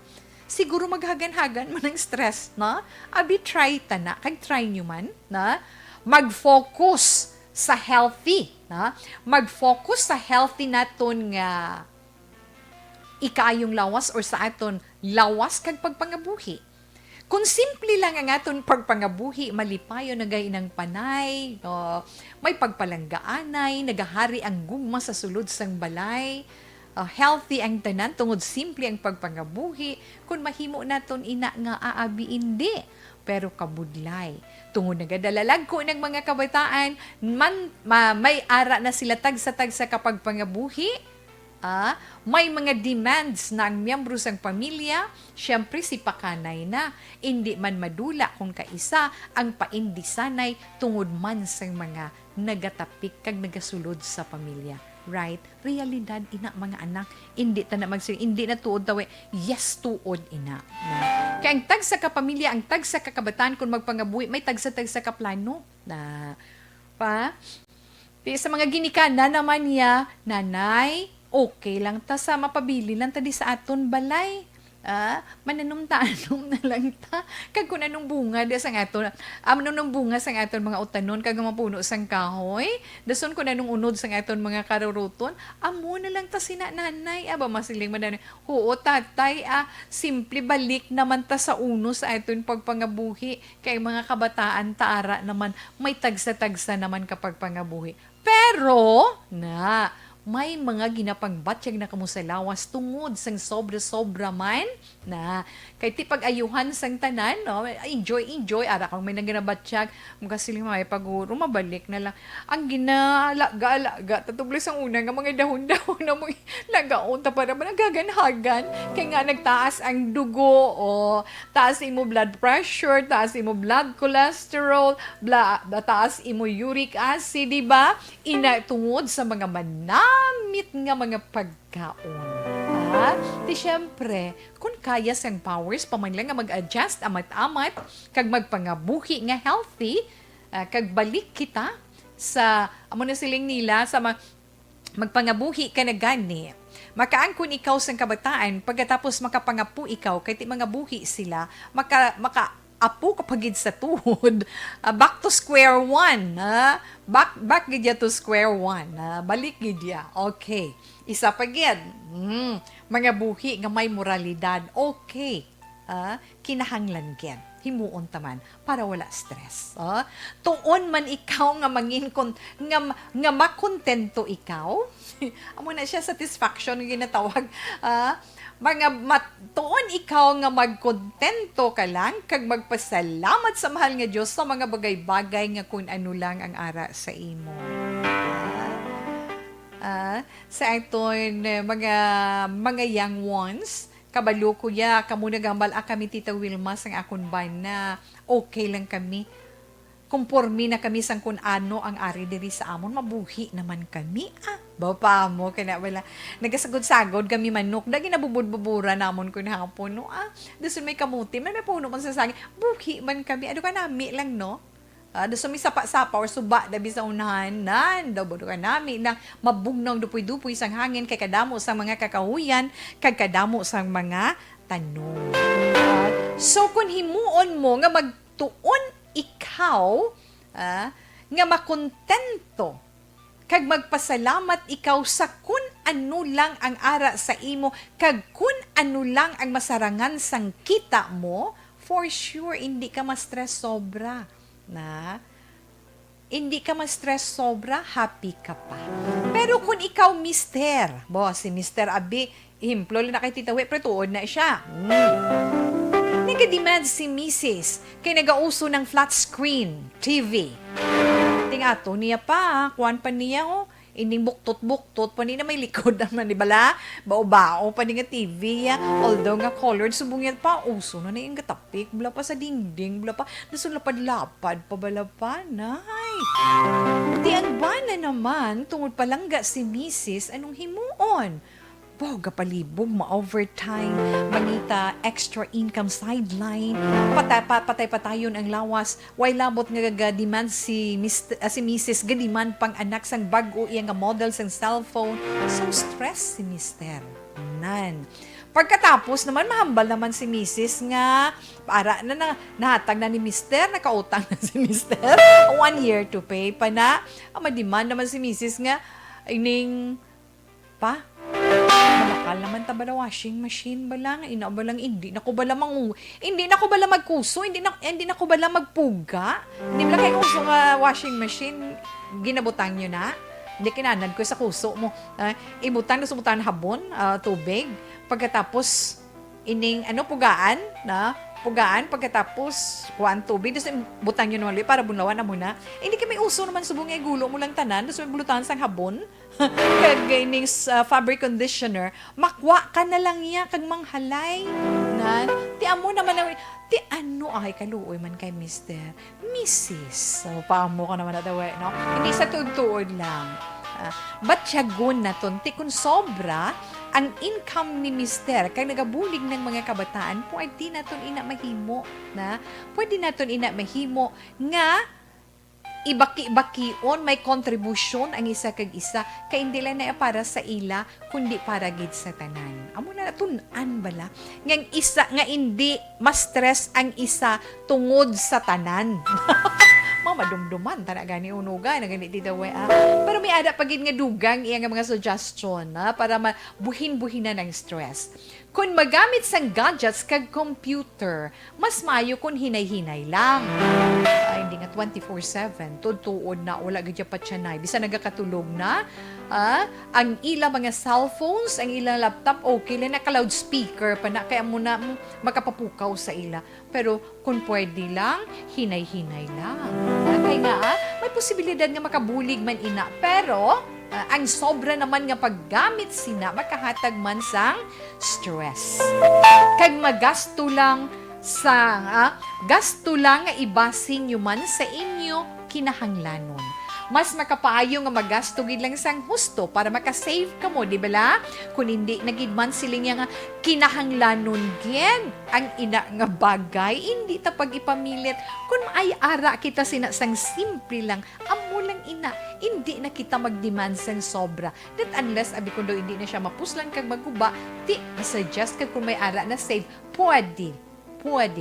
siguro maghagan-hagan man ng stress, na? Abi, try ta na. Kag try nyo man, na? Mag-focus sa healthy, na? Mag-focus sa healthy naton nga ikayong lawas or sa aton lawas kag pagpangabuhi. Kung simple lang ang aton pagpangabuhi, malipayo nagay ng panay, may pagpalanggaanay, nagahari ang gugma sa sulod sang balay, healthy ang tanan tungod simple ang pagpangabuhi kung mahimo naton ina nga aabi hindi pero kabudlay tungod nagadalalag ko ng mga kabataan may ara na sila tagsa kapag pangabuhi may mga demands na ang miyembro sang pamilya syempre si pakanay na hindi man madula kung kaisa ang paindisanay tungod man sang mga nagatapik kag nagasulod sa pamilya. Right? Realidad ina mga anak. Hindi ta na hindi na tuod tawi. Yes tuod ina. Kaya ang tag sa kapamilya, ang tag sa kakabataan kung magpangabuhi, may tag sa kaplano na sa mga ginikana naman niya, nanay, okay lang ta sa mapabili lang ta di sa aton balay. Mananong-tanom na lang ta. Kag kung anong bunga di sang aton, anong bunga sang aton mga utanon kag mapuno sang kahoy. Dason kung anong unod sang aton mga karuruton, amo na lang ta sina nanay. Aba masiling man huo tatay, simple balik naman ta sa uno sa aton pagpangabuhi. Kay mga kabataan taara naman may tagsa-tagsa naman kapag pangabuhi. Pero may mga ginapangbatsyag na kamo sa lawas tungod sang sobra-sobra man na kay ti pag-ayuhan sang tanan no enjoy ara kung may naginabatsyag mga siling may paguro mabalik na lang ang ginalaga tatubli sang una nga mga dahon-dahon na mo lagaon ta para man nagaganhagan kay nga nagtaas ang dugo taas imo blood pressure taas imo blood cholesterol taas imo uric acid di ba ina tungod sa mga manamit nga mga pagkaon. Di syempre, kung kaya sang powers, paman lang nga mag-adjust amat-amat, kag magpangabuhi nga healthy, kag balik kita sa, amo na siling nila, sa magpangabuhi ka na gani. Makaangkon ikaw sang kabataan, pagkatapos makapangapu ikaw, kay ti mga buhi sila, apo kapagid sa tuhod, back to square one, back gidya to square one, balik gidya, okay, isa pa gid, mga buhi nga may moralidad, okay, kinahanglan gid, himuon taman para wala stress. Tuon man ikaw nga nga makontento ikaw. Amo na siya satisfaction nga ginatawag. Tuon ikaw nga magkontento ka lang kag magpasalamat sa mahal nga Dios sa mga bagay-bagay nga kung ano lang ang ara sa imo. Sa aton mga young ones, kabalo kuya, kamo nagambal kami Tita Wilma sang akon ban na okay lang kami. Kumpormi na kami sang kun ano ang ari diri sa amon, mabuhi naman kami. Bapa mo kana wala. Nagasagod-sagod kami manok, dagi nabubud-bubura namon kun hapon no. Dason may kamuti, may puno man sa saging. Buhi man kami. Ado ka nami lang no. Dason may sapa-sapa or suba dabi sa unahan nan daw bodo ka nami nang mabugnaw dupoy-dupoy sang hangin kay kadamo sang mga kakahuyan, kag kadamo sang mga tanom. So kung himuon mo nga magtuon ikaw nga makontento kag magpasalamat ikaw sa kun ano lang ang ara sa imo kag kun ano lang ang masarangan sang kita mo, for sure hindi ka ma-stress sobra na hindi ka ma-stress sobra, happy ka pa. Pero kung ikaw mister, si Mr. Abi himplo na kay Tita We, pretuod na siya. Nag-demand si Mrs. kay nagauso ng flat screen TV. Tingato niya pa, kuwan pa niya ining buktot-buktot pa niya may likod naman, di bala? Bao-bao pa niya TV ya. Although nga colored, subong yan pa, uso na yung katapik, bala pa sa dingding, bala pa, nasun lapad-lapad pa bala pa, nay. Di ang bana naman, tungod palangga si Mrs. anong himuon? Gapalibog, ma-overtime, manita, extra income sideline, patay-patayon ang lawas, way labot nga ga-demand si Mrs. ga-demand pang anak sang bago iya nga model sang cellphone. So stress si Mr. Nan. Pagkatapos naman, mahambal naman si Mrs. nga, para na nahatag na ni Mr. nakautang na si Mr. 1 year to pay pa na. Mademand naman si Mrs. nga, ining, malakal naman ta bala washing machine bala ina balang hindi na ko bala magkuso, hindi na ko bala magpuga, hindi bala kay kuso nga washing machine ginabutang nyo na, hindi kinanad ko sa kuso mo, ibutang na sumutan habon, tubig, pagkatapos ining pugaan pagkatapos kuan tubig, tapos butang nyo naman para bunlawan na muna. Hindi kami uso naman subong nga gulo mo lang tanan, tapos may bulutan sang habon kag ining fabric conditioner, makwa ka na lang niya kag manghalay na ti amo naman na ti ay kaluoy man kay Mr. Mrs. So paamo ka naman na daw no, hindi sa tuod-tuod lang. But siyagon na ton, ti kun sobra ang income ni Mr. kay nagabulig ng mga kabataan, pwede naton ina mahimo nga ibaki-bakion, may contribution ang isa kag isa, kay hindi lang na para sa ila kundi para gid sa tanan. Amo na natun-an bala nga isa nga hindi ma-stress ang isa tungod sa tanan. Madumduman tana gani unuga na gani dito pero may ada pagid nga dugang iya nga mga suggestion para mabuhin-buhinan ang stress. Kung magamit sang gadgets kag computer, mas maayo kung hinay-hinay lang. Hindi nga 24/7 tuod na wala gid pa tiyanay bisa nagakatulog na. Ang ila mga cellphones, ang ilang laptop, okay lang naka loudspeaker pa na kaya muna makapapukaw sa ila. Pero kung pwede lang, hinay-hinay lang. Kaya nga, may posibilidad nga makabulig man ina. Pero, ang sobra naman nga paggamit sina, makahatag man sang stress. Kag magasto lang nga ibasing nyo man sa inyo kinahanglanon. Mas makapaayo nga magasto gid lang sang husto para makasave ka mo, di bala? Kung hindi nagidman siling nga kinahanglanon gid ang ina nga bagay, hindi ta pag-ipamilit. Kung ay ara kita sang simple lang, amo lang ina, hindi na kita mag-demand sang sobra. That unless abi kundo hindi na siya mapuslan kag maguba, di suggest kag kung may ara na save, pwede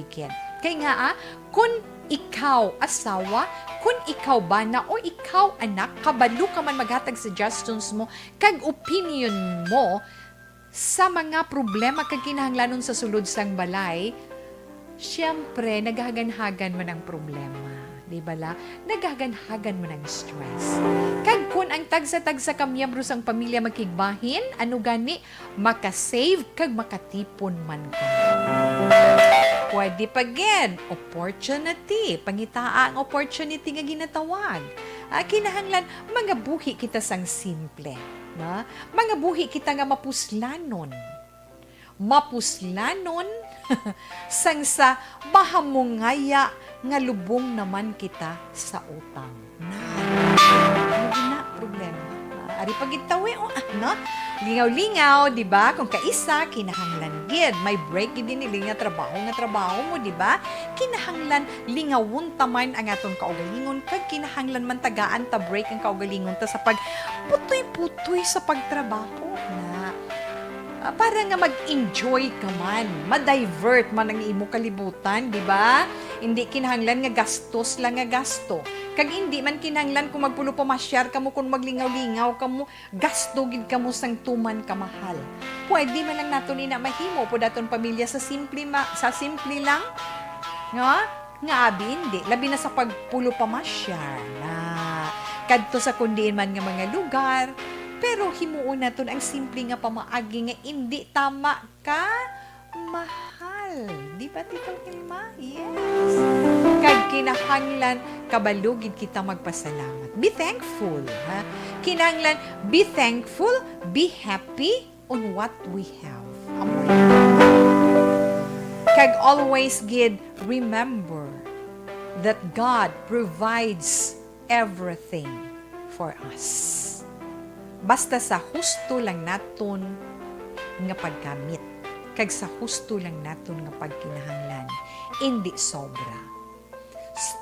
gid. Kaya nga kung ikaw asawa, kung ikaw bana o ikaw anak, kabalo ka man maghatag suggestions mo kag opinion mo sa mga problema kag kinahanglanon sa sulod sang balay, Siyempre, naghagan-hagan mo ng problema. Di ba la? Naghagan-hagan mo ng stress. Kag kun ang tagsa-tagsa ka miyembro sang pamilya makigbahin, ano gani? Makasave kag makatipon man ka. Pwede pa gid, opportunity. Pangitaa ang opportunity nga ginatawag. Kinahanglan, mga buhi kita sang simple. Na? Mga buhi kita nga mapuslanon. Mapuslanon sang sa mahamungaya nga lubong naman kita sa utang. Na problema. Ari pagitawi o ano? Lingaw-lingaw, di ba? Kung kaisa, kinahanglan gid. May break gid nili nga trabaho mo, di ba? Kinahanglan lingawon taman ang aton kaugalingon kag kinahanglan man tagaan ta break ang kaugalingon ta sa pag putoy-putoy sa pagtrabaho na para nga mag-enjoy ka man, ma-divert man ang imo kalibutan, di ba? Hindi kinahanglan nga gastos lang nga gasto. Kag hindi man kinahanglan kung magpulo pa masyar ka mo, kung maglingaw-lingaw ka mo, gasto gid ka mo sang tuman ka mahal. Pwede man lang nato ni na mahimo po daton pamilya sa simple lang. Nga abi hindi, labi na sa pagpulo pa masyar na kadto sa kundiin man nga mga lugar. Pero himuon naton ang simple nga pamaagi nga hindi tama ka mahal. Di ba, Tito Ilma? Yes. Kag kinahanglan, kabalugid kita magpasalamat. Be thankful. Ha? Kinahanglan, be thankful, be happy on what we have. Amoy. Kag always gid, remember that God provides everything for us. Basta sa husto lang naton nga pagkamit. Kag sa husto lang naton nga pagkinahanglan. Hindi sobra.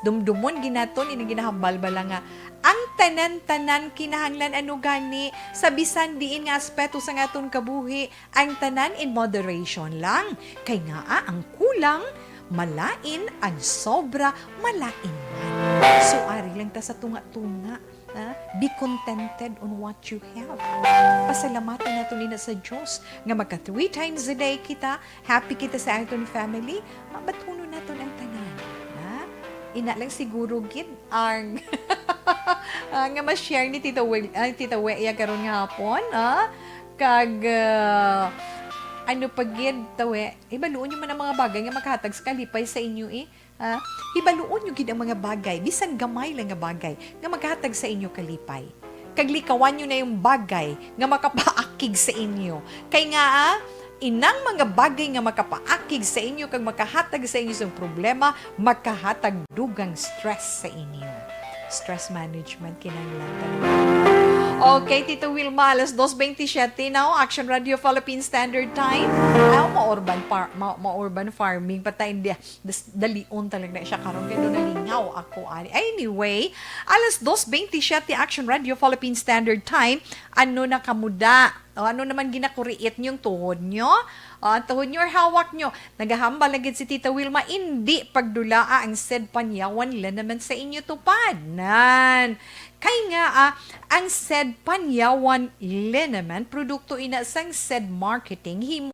Dumdumon ginaton, ini ginahambal-bala nga, ang tanan-tanan kinahanglan ano gani, sa bisan diin nga aspeto sa aton kabuhi, ang tanan in moderation lang. Kay nga ang kulang, malain, ang sobra, malain man. So, ari lang ta sa tunga-tunga. Be contented on what you have. Pasalamatan nato nina sa Diyos nga magka 3 times a day kita, happy kita sa aton family, batuno naton ang tanan. Ina lang siguro gid ang nga ma-share ni Tita Wea karon nga hapon, kag ano pagid tawe, ibaluon nyo man ang mga bagay nga makahatag sa kalipay sa inyo Hibaluon nyo gid ang mga bagay, bisan gamay lang nga bagay, nga maghatag sa inyo kalipay. Kaglikawan nyo na yung bagay nga makapaakig sa inyo. Kay nga, inang mga bagay nga makapaakig sa inyo, kag makahatag sa inyo sa problema, makahatag dugang stress sa inyo. Stress management, kinahanglan talaga. Okay, Tito Wilma, alas 2:27 now, Action Radio Philippine Standard Time. Ma-urban farming, patay hindi, dalion talaga na siya karon kaya nalingaw ako. Anyway, alas 2:27 Action Radio Philippine Standard Time, ano na kamuda? Ano naman ginakuriit niyong tuhod nyo? Tuhod nyo or hawak nyo? Nagahambal agad si Tita Wilma, hindi pagdulaa ang said panyawan nila naman sa inyo tupad. Kay nga, ang said panyawan naman, produkto ina sang said marketing,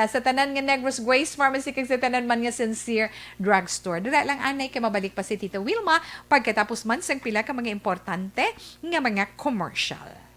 sa tanan nga Negros Grace Pharmacy kag sa tanan man nga Sincere Drugstore. Dira lang anay kay mabalik pa si Tita Wilma pagkatapos man sang pila ka mga importante nga mga commercial.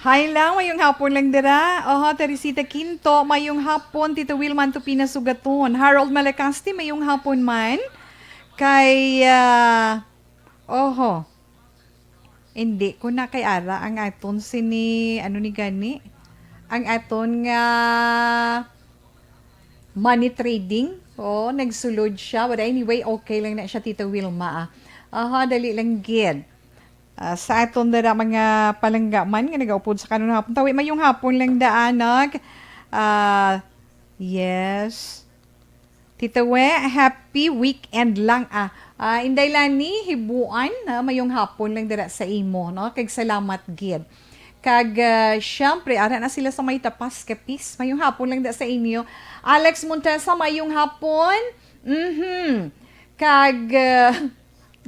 Hi lang, mayong hapon lang dira. Oho, Teresita Quinto, mayong hapon. Tito Wilman Tupina Sugaton. Harold Malacasti, mayong hapon man. Kay, hindi ko na kay Ara ang aton sini, ano ni gani? Ang aton nga money trading. Oh, nagsulod siya. But anyway, okay lang na siya, Tito Wilma. Dali lang gid. Sa aton dara mga palanggaman nga nagaupod sa kanon hapon tawi mayong hapon lang daanag. Yes. Tita We, happy weekend lang inday lani hibuan mayong hapon lang dara sa imo no kag salamat gid. Kag syempre ara na sila sa may tapas kapis mayong hapon lang da sa inyo. Alex Montesa mayong hapon. Kag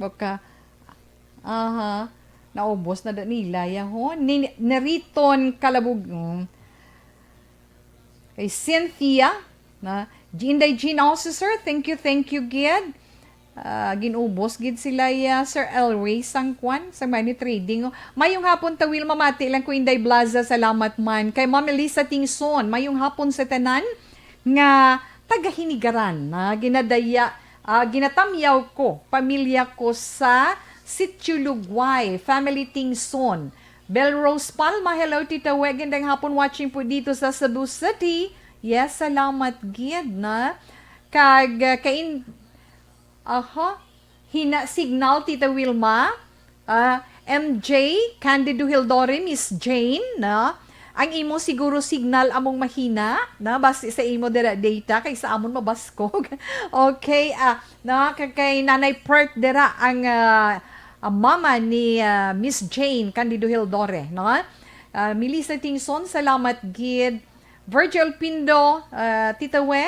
baka naubos na da nila yahon. Nariton Kalabug. Kay Cynthia, na Jinday Jean Officer, thank you, gid. Ginubos gid sila Sir Elway Sangkwan sa money trading. Mayong hapon tawil mamati lang ko Inday Blaza, salamat man. Kay Ma'am Elisa Tingson, mayong hapon sa tanan nga taga-Hinigaran na ginadaya, ginatamyaw ko, pamilya ko sa Sitio Lugway, Family Tingson. Belrose Palma, hello Tita We, gandang hapon watching po dito sa Cebu City. Yes, salamat gid na. Kag hina signal Tita Wilma. MJ, Candido Hildore, Miss Jane, na. Ang imo siguro signal among mahina na base sa imo data kay sa amon mabaskog. Okay, kay Nanay Perk dera ang mama ni Miss Jane Candido Hildore, no? Melissa Tingson, salamat gid. Virgil Pindo, Tita We,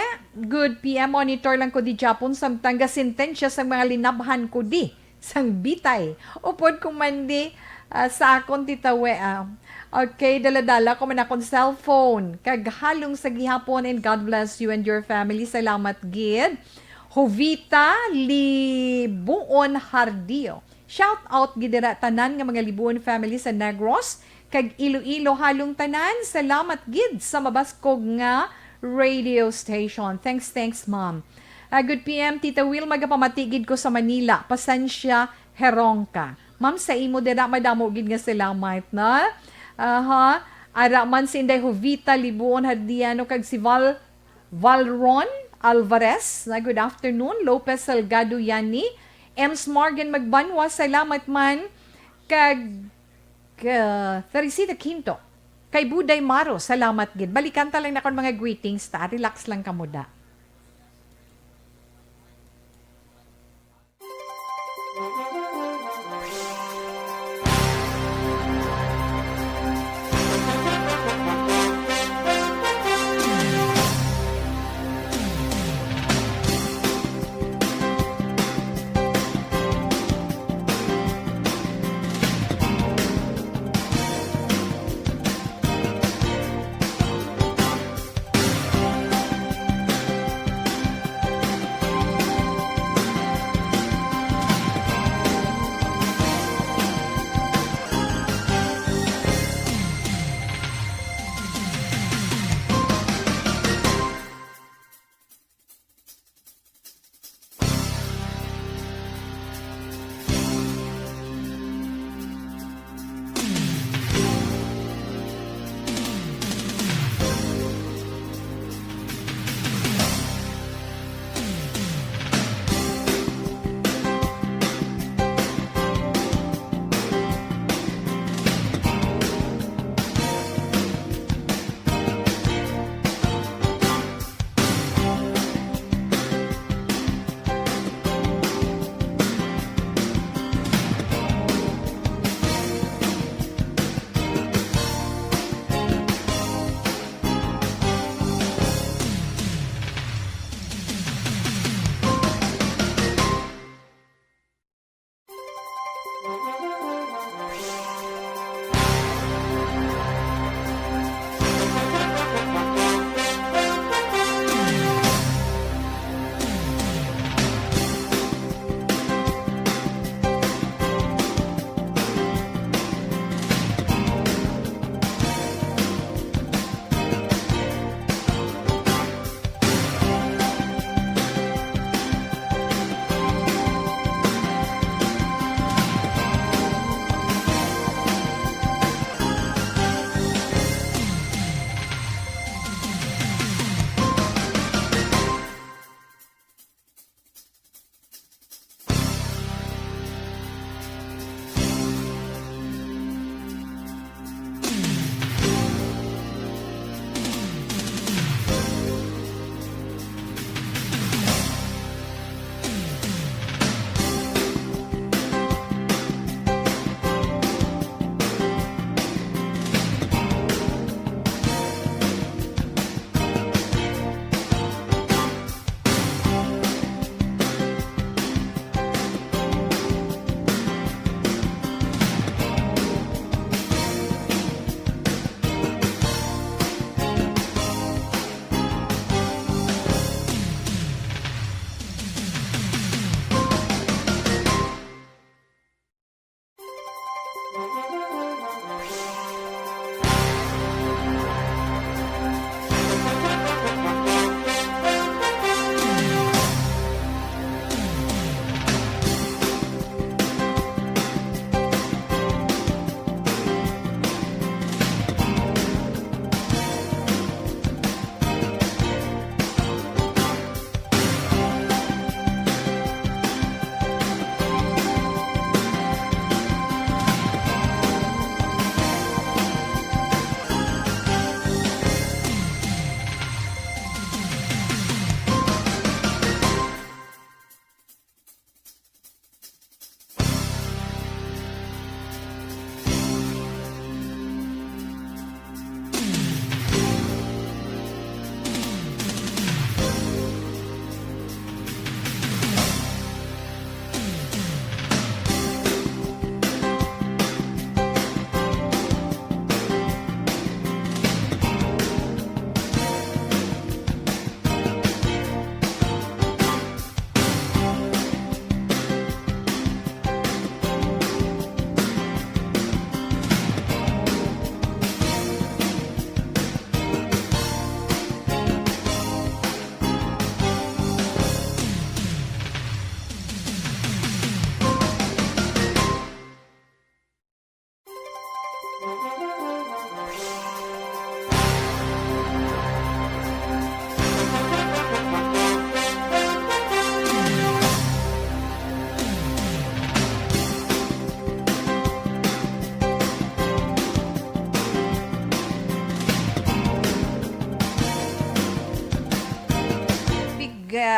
good PM monitor lang ko di Japon samtang gasintensya sa mga linabhan ko di sang bitay. Upod ko man di sa akon Tita We. Okay, dala-dala ko man akong cellphone. Kaghalong sa gihapon and God bless you and your family. Salamat gid. Jovita Libuon Hardio. Shout out gidira tanan nga mga Libuon family sa Negros kag Iloilo halong tanan. Salamat gid sa mabaskog nga radio station. Thanks Ma'am. Good PM Tita Will, magapamatigid ko sa Manila. Pasensya Herongka. Ma'am, sa imo dira madamo gid nga salamat na. Ara man si Inday Jovita Libuon Hardiano kag si Valron Alvarez. Good afternoon. Lopez Salgado Yani. Ems Morgan Magbanwa, salamat man. Kag Teresita Quinto. Kay Buday Maro, salamat gid. Balikan ta lang na kon mga greetings ta. Relax lang ka muda.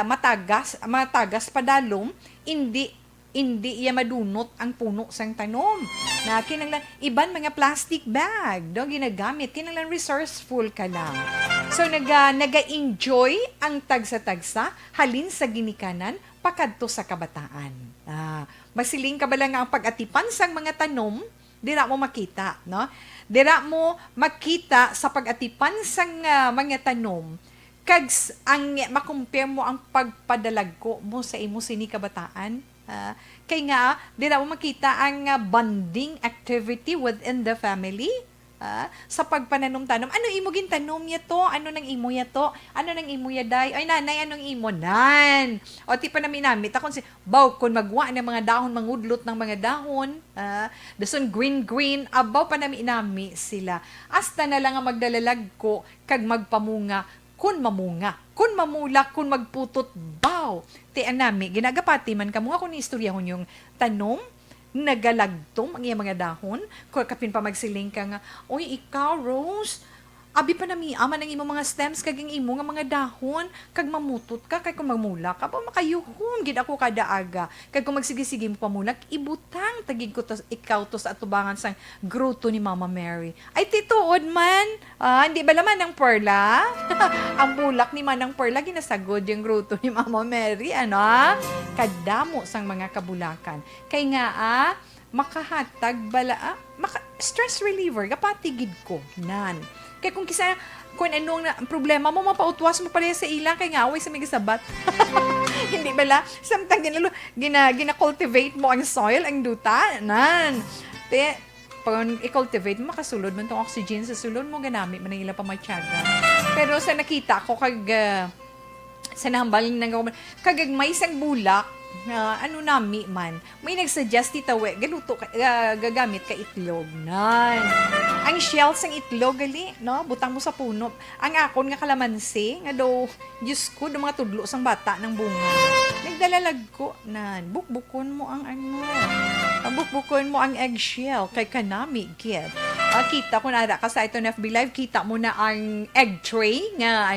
matagas padalom, hindi iya madunot ang puno sang tanom. Na kinanglan iban mga plastic bag do ginagamit, kinanglan resourceful ka lang. So naga-enjoy ang tagsa-tagsa halin sa ginikanan pakadto sa kabataan. Masiling ka ba lang ang pag-atipan sang mga tanom, dira mo makita, no? Dira mo makita sa pag-atipan sang mga tanom kag ang makumpare mo ang pagpadalagko mo sa imo sini kabataan. Kay nga dira mo makita ang bonding activity within the family. Sa pagpananom-tanom, ano imo gintanom ya to? Ano nang imo ya to? Ano nang imo ya day? Ay nanay, anong imo nan? O ti pa namin namit akon si baw kun magwa ng mga dahon, mangudlot ng mga dahon, dason green abaw pa namin nami sila. Hasta na lang ang magdalalag ko kag magpamunga kun mamunga, kun mamulak, kun magputot baw. Ti anami ginagapati man kamo ako ni istoryahon yung tanom nagalagtom ang iyang mga dahon. Kung kapin pa magsiling ka nga, oy, ikaw, Rose, abi pa nami, aman ang imong mga stems, kaging imo nga mga dahon, kag mamutot ka, kag kung magmula ka, pa makayuhon, gid ako kada aga. Kag kung magsige-sige mo pamulak, ibutang, tagig ko to, ikaw to sa atubangan sang gruto ni Mama Mary. Ay, tituod man, hindi ba laman ng perla? Ang bulak ni Manang Perla, ginasagod yung gruto ni Mama Mary, ano? Kadamo sang mga kabulakan. Kay nga, makahatag bala, stress reliever, kapatigid ko, nan. Kaya kung anong problema mo, mapautwas mo pala sa ilang, kaya nga away sa may sabat. Hindi bala? Samtang gina-cultivate mo ang soil, ang duta, nan. Pag i-cultivate mo, makasulod mo itong oxygen sa sulod mo, ganamit mo na ilang pamatyaga. Pero sa nakita ko, sa nahambalin ng kagagmay sang bulak, ano nami man, may nagsuggest itawe, gagamit ka itlog. Nan. Ang shells ng itlog, gali, no? Butang mo sa puno. Ang akon nga kalamansi, nga daw, Diyos ko, mga tudlo sang bata ng bunga. Nagdalalag ko, nan, bukbukon mo ang bukbukon mo ang eggshell, kay kanami, kid. Kita ko na ka sa ito na FB Live, kita mo na ang egg tray nga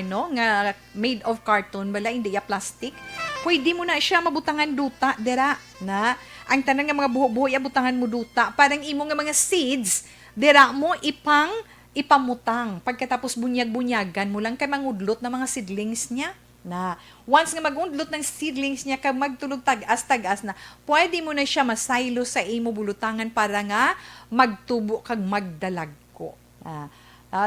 made of carton bala, hindi ya plastic. Pwede mo na siya mabutangan duta dira na ang tanan nga mga buho-buho butangan mo duta parang imo nga mga seeds dira mo ipamutang pagkatapos bunyag-bunyagan mo lang kay mangudlot na mga seedlings niya. Na once nga magundlot ng seedlings niya kag magtulog tagas na pwede mo na siya masaylo sa imo bulutangan para nga magtubo kag magdalagko.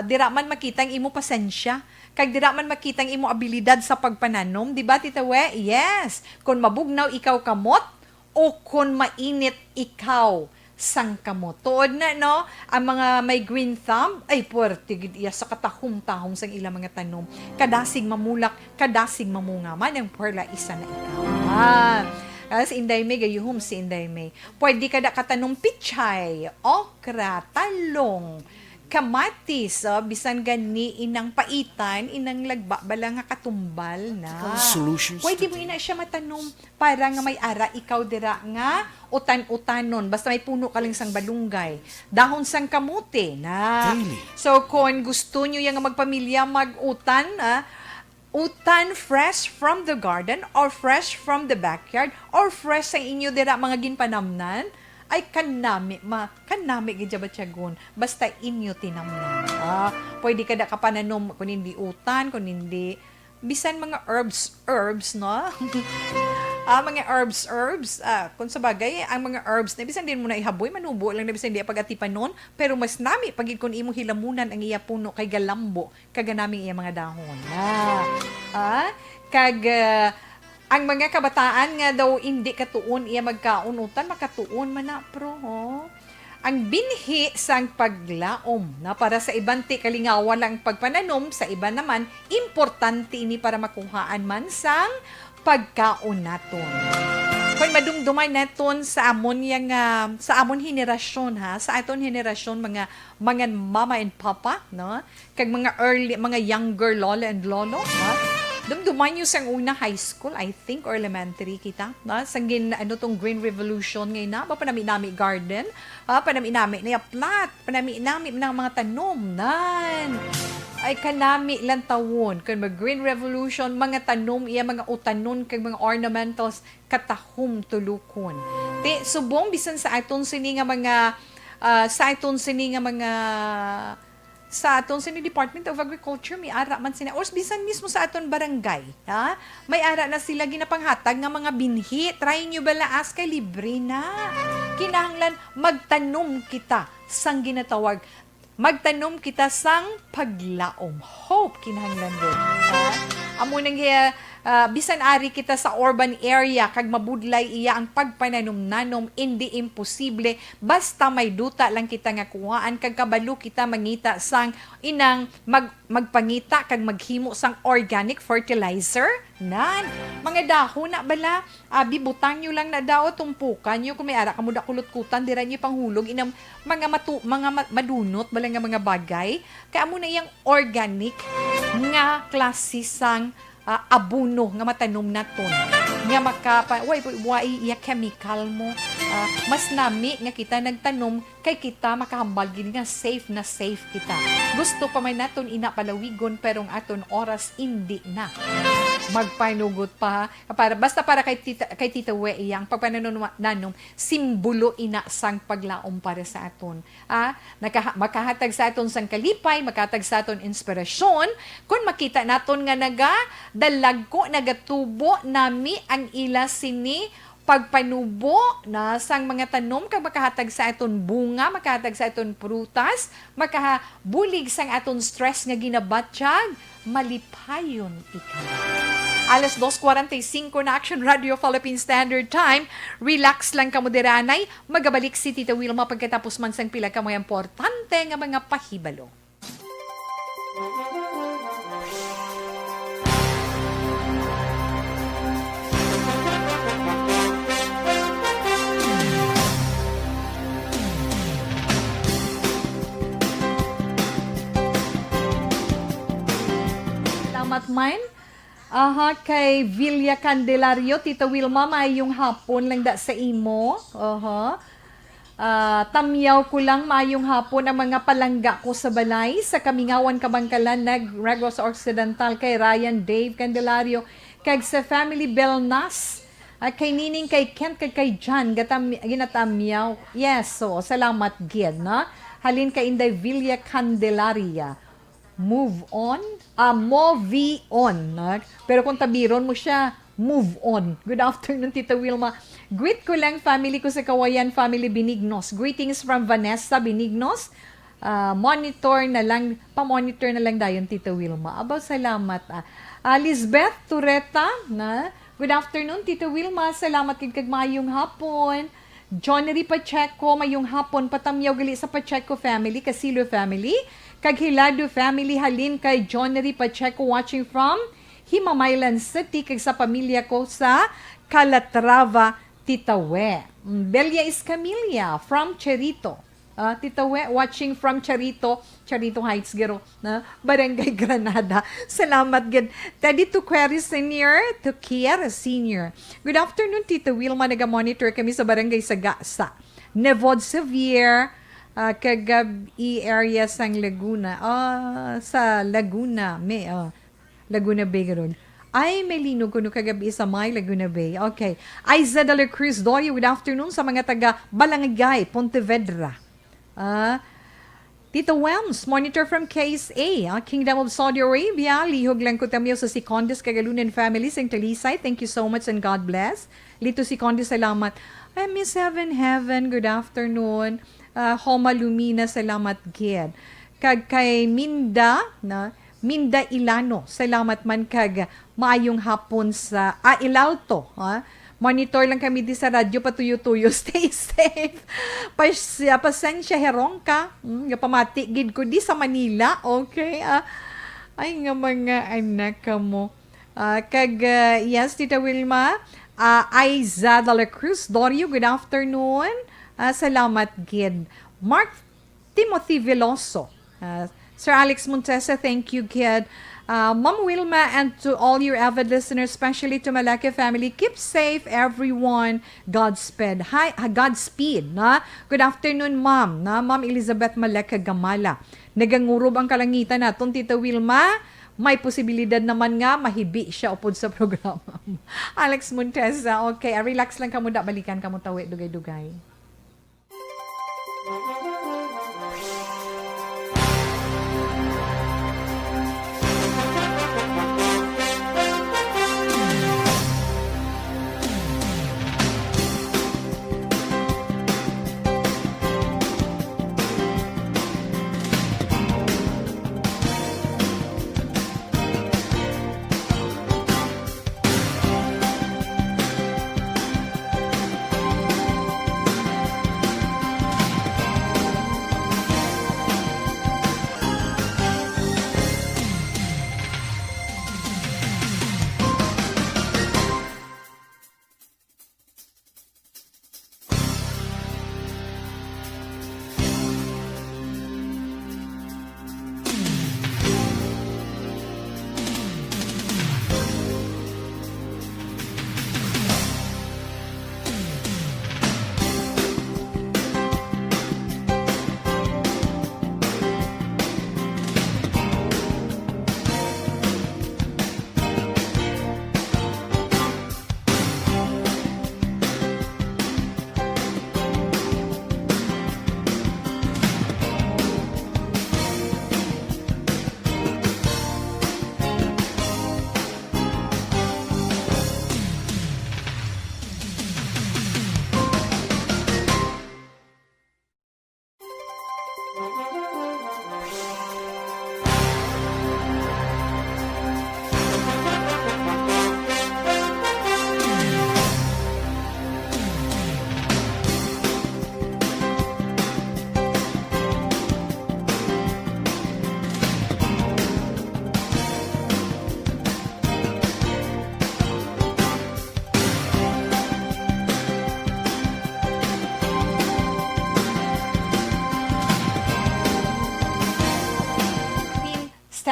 Dira man makita ang imo pasensya kag dira man makita ang imo abilidad sa pagpananom, di ba Tita We? Yes, kun mabugnaw ikaw kamot o kun mainit ikaw sang kamot. Tuod na, no? Ang mga may green thumb, ay puwerte gid iya sa katahong-tahong sang ilang mga tanom. Kadasig mamulak, kadasig mamunga man, ang perla isa na ikaw. Si Inday May, gayuhom si Inday May. Pwede kada katanong pichay, okra, talong, kamatis, bisan gani inang paitan, inang lagba, bala nga katumbal na. Pwede mo ina siya matanong para nga may ara, ikaw dira nga, utan-utanon, basta may puno ka lang sang balunggay, dahon sang kamote na. So, kung gusto nyo yung magpamilya mag-utan, utan fresh from the garden or fresh from the backyard or fresh sa inyo dira mga ginpanamnan, ay kanami gidya batyagon basta inyo tinamnan. Pwede ka da kapananom kung hindi utan, kung hindi bisan mga herbs no. Mga herbs kung sa bagay ang mga herbs na bisan din mo na ihaboy manubo lang na bisan di pagatipan nun, pero mas nami pagid kun imo hilamunan ang iya puno kay galambo kaganami iya mga dahon. Ang mga kabataan nga daw hindi katuon iya magkaunutan, makatuon man na pro. Ang binhi sang paglaom na para sa iban ti kalingawan lang pagpananom, sa iba naman importante ini para makuhaan man sang pagkaon naton. Kung madumduman naton sa amon sa amon henerasyon sa aton henerasyon mga mama and papa, no? Kag mga younger lola and lolo, dumduman nyo sang una high school, I think, or elementary kita. Sanggin, tong Green Revolution ngayon na. Panami-nami garden. Panami-nami na plat. Panami-nami ng mga tanom. ay kanami lang tawon kan mag Green Revolution, mga tanom iya mga utanon kag mga ornamentals katahom tulukon. Ti subong bisan sa aton sini nga mga sa aton sini Department of Agriculture may ara man sina or bisan mismo sa aton barangay, ha? May ara na sila ginapanghatag nga mga binhi. Try nyo balaas kay libre na. Kinahanglan magtanom kita sang ginatawag. Magtanom kita sang paglaom. Hope kinahanglan doon. Amo nang bisan ari kita sa urban area kag mabudlay iya ang pagpananom-nanom hindi imposible basta may duta lang kita nga kuhaan kag kabalo kita mangita sang inang magpangita kag maghimo sang organic fertilizer nan mga dahon na bala bibutang nyo lang na daw tumpukan nyo kung may ara kamo da kulot-kutan dira nyo panghulog inang mga madunot bala nga mga bagay kay amo na iyang organic nga klase sang abuno nga matanom naton nga way iya chemical mo mas nami nga kita nagtanom kay kita makahambal gid nga safe kita gusto pa may naton ina palawigon pero ang aton oras hindi na magpanugot pa basta para kay tita we iyang pagpananom simbolo ina sang paglaom para sa aton makahatag sa aton sang kalipay makahatag sa aton inspirasyon kung makita naton nga dalagko nagatubo nami ang ila sini pagpanubo na sang mga tanom kag makahatag sa aton bunga, makahatag sa aton prutas, makabulig sang aton stress nga ginabatsyag, malipayon ikaw. Alas 2:45 na Action Radio Philippine Standard Time. Relax lang ka mo diranay. Magabalik si Tita Wilma pagkatapos man sang pila ka mga importante nga mga pahibalo. Salamat man. Kay Villa Candelario, Tita Wilma, mayong hapon lang da sa imo. Tamyaw ko lang mayong hapon ang mga palangga ko sa balay sa Kamingawan, Kabangkalan, Negros Occidental, kay Ryan Dave Candelario, kag sa Family Belnas, kay Nining, kay Kent, kay John, ginatamyaw. Yes, so, salamat gid, na? Halin kay Inday Villa Candelaria. Move on. Pero kung tabiron mo siya, move on. Good afternoon, Tita Wilma. Greet ko lang family ko sa Kawayan Family Benignos. Greetings from Vanessa Benignos. Pa-monitor na lang dayon, Tita Wilma. Abaw, salamat. Lisbeth Tureta, na. Good afternoon, Tita Wilma. Salamat kag mayong hapon. Johnny Pacheco, mayong hapon. Patamyaw gali sa Pacheco family, Casilo family. Kag Hilado family, halin kay Johnny Pacheco watching from Himamaylan City, kag sa pamilya ko sa Calatrava, Titawe. Belia Escamilla from Cherito. Titawe watching from Cherito Heights, gero, na Barangay Granada. Salamat gid. Teddy to Query Senior, to Kier Senior. Good afternoon, Tita Wilma. Naga-monitor kami sa Barangay Sagasa. Nevod Sevier, kagabi area sang Laguna. Sa Laguna, Laguna Bay garon. Ay, may linog ko kagabi sa may Laguna Bay. Okay. Aiza de la Cruz Dorio, good afternoon sa mga taga Balangay, Pontevedra. Tito Welms, monitor from KSA, Kingdom of Saudi Arabia. Lihog lang ko tamyo sa Sicondes Kagalunan family sa Talisay. Thank you so much and God bless. Lito Sicondes, salamat. Ay, Miss Heaven, good afternoon. Homa Lumina, salamat gid. Kag kay Minda Ilano, salamat man kag maayong hapon sa Ilalto. Monitor lang kami di sa radyo, patuyo-tuyo. Stay safe. Pasensya herong ka. Pamati gid ko di sa Manila. Okay. Ay nga mga anak ka mo. Yes, Tita Wilma. Aiza de la Cruz Dorio, good afternoon. Salamat gid. Mark Timothy Veloso. Sir Alex Montesa, thank you, kid. Ma'am Wilma, and to all your avid listeners, especially to Malaki family, keep safe, everyone. Godspeed. Hi, Godspeed. Na? Good afternoon, ma'am. Na? Ma'am Elizabeth Malaki Gamala. Nagangurob ang kalangitan naton, Tita Wilma. May posibilidad naman nga mahibi siya upod sa programa. Alex Montesa, okay. Relax lang kamo da, balikan kamo tawi, dugay-dugay.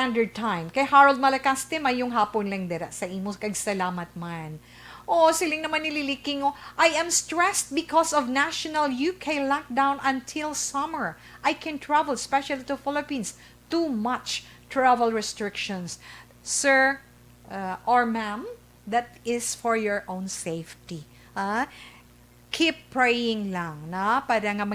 Standard Time. Kay Harold Malacaste, mayong hapon lang dira sa imo kag salamat man. O siling naman nililiking I am stressed because of national UK lockdown until summer. I can travel, especially to Philippines. Too much travel restrictions. Sir or ma'am, that is for your own safety. Keep praying lang na para nga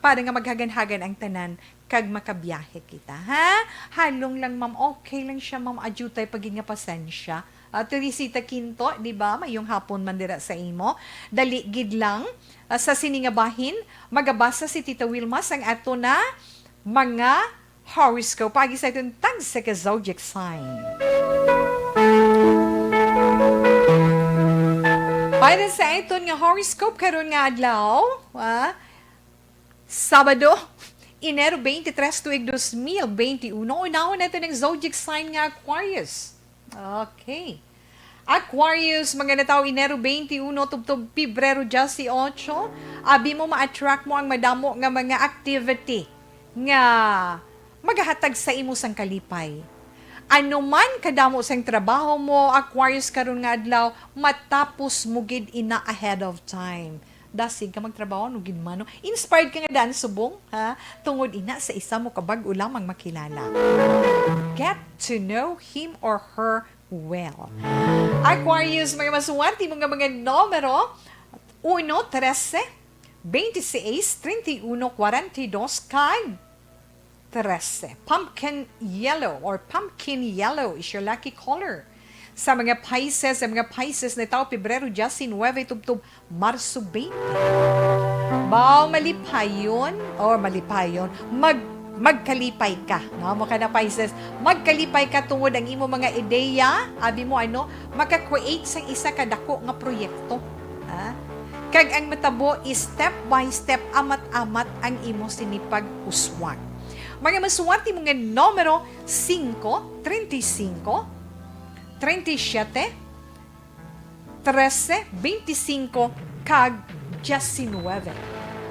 para nga maghagan-hagan ang tanan kag makabiyahe kita, ha? Halong lang, ma'am. Okay lang siya, ma'am. Adjutay pagin nga pasensya. Teresita Quinto, di ba? Mayong hapon man dira sa imo. Dali gid lang sa siningabahin. Magabasa si Tita Wilma sang ato na mga horoscope. Pagi sa itong tag sa ka-zodiac sign. Para sa ito nga horoscope karon nga adlaw, Sabado, Enero 23 tuig 2021. Unahon natin ng zodiac sign nga Aquarius. Okay. Aquarius, mga nataw Enero 21 tubtob Pebrero 18. Abi mo ma-attract mo ang madamo nga mga activity nga magahatag sa imo sang kalipay. Ano man kadamo sang trabaho mo, Aquarius karon nga adlaw, matapos mo gid ina ahead of time. Dasig ka magtrabaho, nugid man. Inspired ka nga daan subong, ha? Tungod ina sa isa mo kabag-o lamang makilala. Get to know him or her well. Aquarius, mga masuwerte, mga numero, 1, 13, 26, 31, 42, kag 13. Pumpkin yellow or pumpkin yellow is your lucky color. Sa mga Pisces na tao, Pebrero 19, tubtub, Marso 20. Baw malipayon, magkalipay ka. No, mo ka na Pisces, magkalipay ka tungod ang imo mga ideya, abi mo maka-create sang isa ka dako nga proyekto. Kag ang matabo is step by step, amat-amat ang imo sinipag-uswag. Mga masuwerte mga numero 5, 35, 37, 13, 25, kag 19.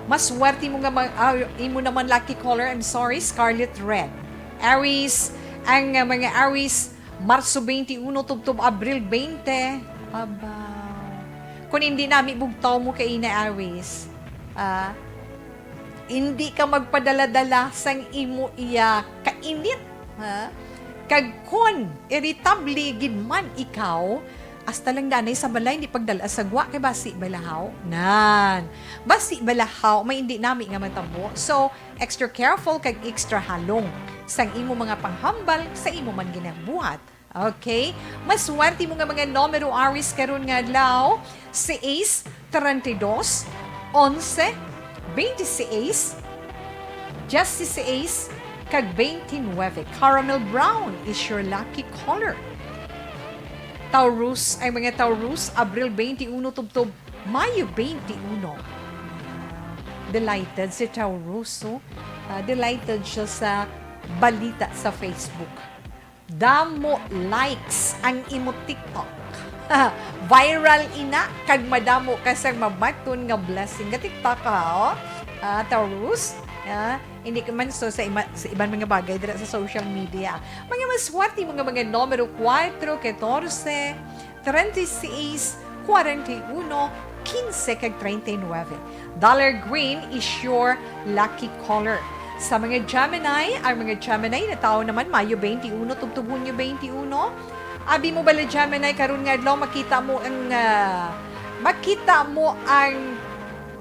Maswerte mo nga imo naman lucky color, scarlet red. Aries, Ang mga Aries, Marso 21 tubtob Abril 20. Abaw. Kung hindi nami bugtaw mo kay na Aries, hindi ka magpadala-dala sang imo iya kainit. Ha? Kag kun irritable gid man ikaw, hasta lang danay sa balay, hindi pagdala sa gwa, kay basi balahaw. Nan. Basi balahaw, may hindi nami nga matabo. So, extra careful kag extra halong sang imo mga panghambal sa imo man ginabuhat. Okay? Maswerte mo nga mga numero Aries karon nga adlaw, 6, 32, 11, 26, Justice 6, kag 29. Caramel brown is your lucky color. Taurus, ay mga Taurus, Abril 21 tubtob Mayo 21. Delighted si Taurus, so delighted siya sa balita sa Facebook. Damo likes ang imo TikTok. Viral ina kag madamo kasang mabaton nga blessing nga TikTok ha, Taurus. Hindi ka man so sa ibang mga bagay dira sa social media. Mga maswerte mga numero 4, 14, 36, 41, 15 kag 39. Dollar green is your lucky color. Sa mga Gemini, ang mga Gemini na tao naman Mayo 21 tubtob Hunyo 21. Abi mo bala Gemini karon nga adlaw makita mo ang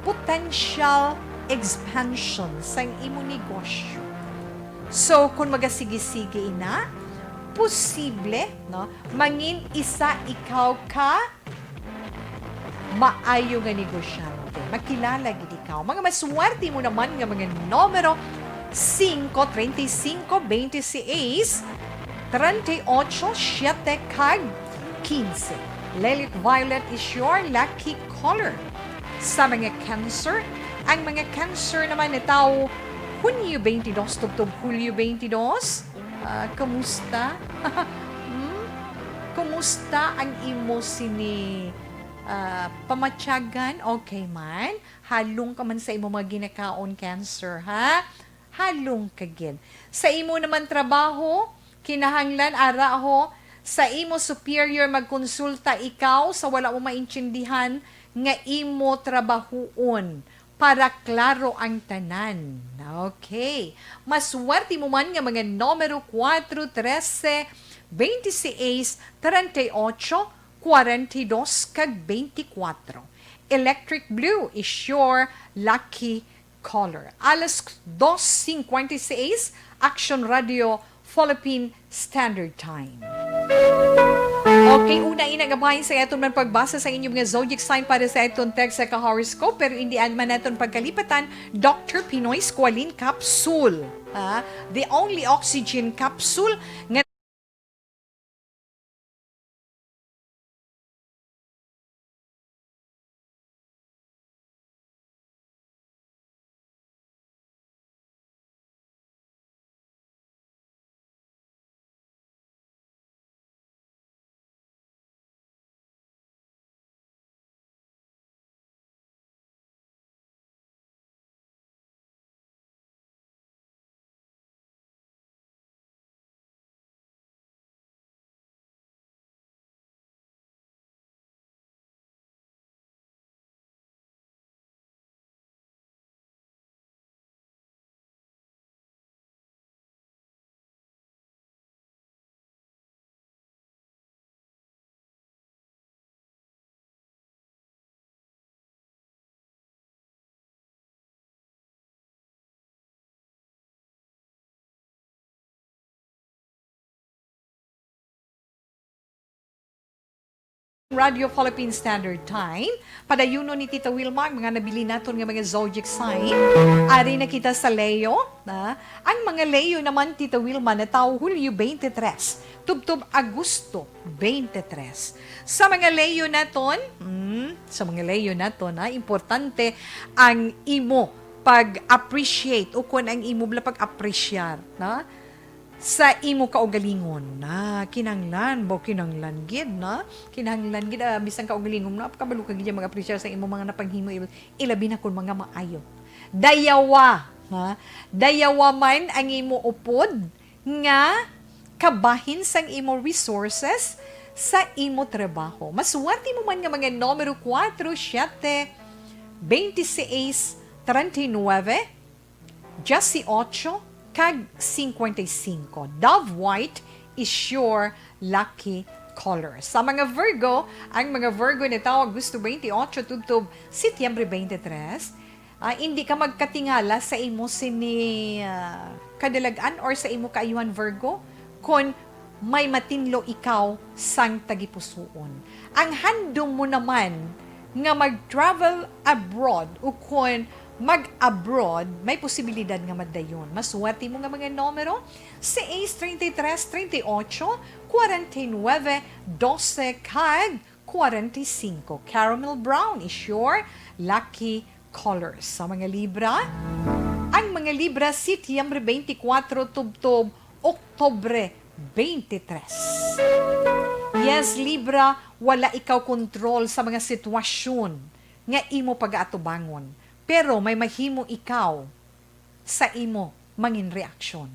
potential expansion sa imo negosyo. So, kung magasigi-sige na, posible, no, mangin isa ikaw ka maayo nga negosyante. Makilala gid ikaw. Mga maswerte mo naman nga mga numero 5, 35, 26, 38, 7, kag 15. Lilac violet is your lucky color. Sa mga Cancer, ang mga Cancer naman na tao, Hunyo 22, tubtob Hulyo 22. Kamusta? Kumusta ang imo sini pamatyagan? Okay man? Halong ka man sa imo mga ginakaon, Cancer, ha? Halong ka gid. Sa imo naman trabaho, kinahanglan araho, sa imo superior magkonsulta ikaw sa wala mo maintindihan nga imo trabahoon para klaro ang tanan. Okay. Maswerte mo man nga mga numero 4, 13, 26, 38, 42, kag 24. Electric blue is your lucky color. Alas 2:56, Action Radio, Philippine Standard Time. Okay, una inagabahin sa aton man pagbasa sa inyong mga zodiac sign para sa aton text sa ka-horoscope, pero hindi man aton pagkalipatan, Dr. Pinoy Squalene Capsule. The only oxygen capsule nga Radio Philippine Standard Time. Padayuno ni Tita Wilma, ang mga nabili naton nga mga zodiac sign. Ari na kita sa Leo. Ang mga Leo naman, Tita Wilma, na tao Hulyo 23. Tubtob Agosto 23. Sa mga Leo naton, importante ang imo pag-appreciate o kung ang imo bala pag-appreciate. Sa imo kaugalingon kinanglan gid kinanglan gid bisan kaugalingon na kabalo ka gid mga appreciate sa imo mga napanghimo ilabi na kun mga maayo dayawa man ang imo upod nga kabahin sang imo resources sa imo trabaho. Maswerte mo man nga mga numero 4, 7, 26, 39, 18, kag 55. Dove white is your lucky color. Sa mga Virgo, ang mga Virgo na tawag gusto 28 tubtob Setyembre 23, hindi ka magkatingala sa imo sini kadalagan or sa imo kaayuhan Virgo kung may matinlo ikaw sang tagipusoon. Ang handom mo naman nga mag-travel abroad o kung mag-abroad, may posibilidad nga madayon. Maswerte mo nga mga numero, 6, 33, 38, 49, 12, kag 45. Caramel brown is your lucky colors. Sa mga Libra, ang mga Libra, Setyembre 24, tubtob, Oktobre 23. Yes, Libra, wala ikaw kontrol sa mga sitwasyon nga imo pag-aatubangon. Pero may mahimo ikaw sa imo mangin reaksyon.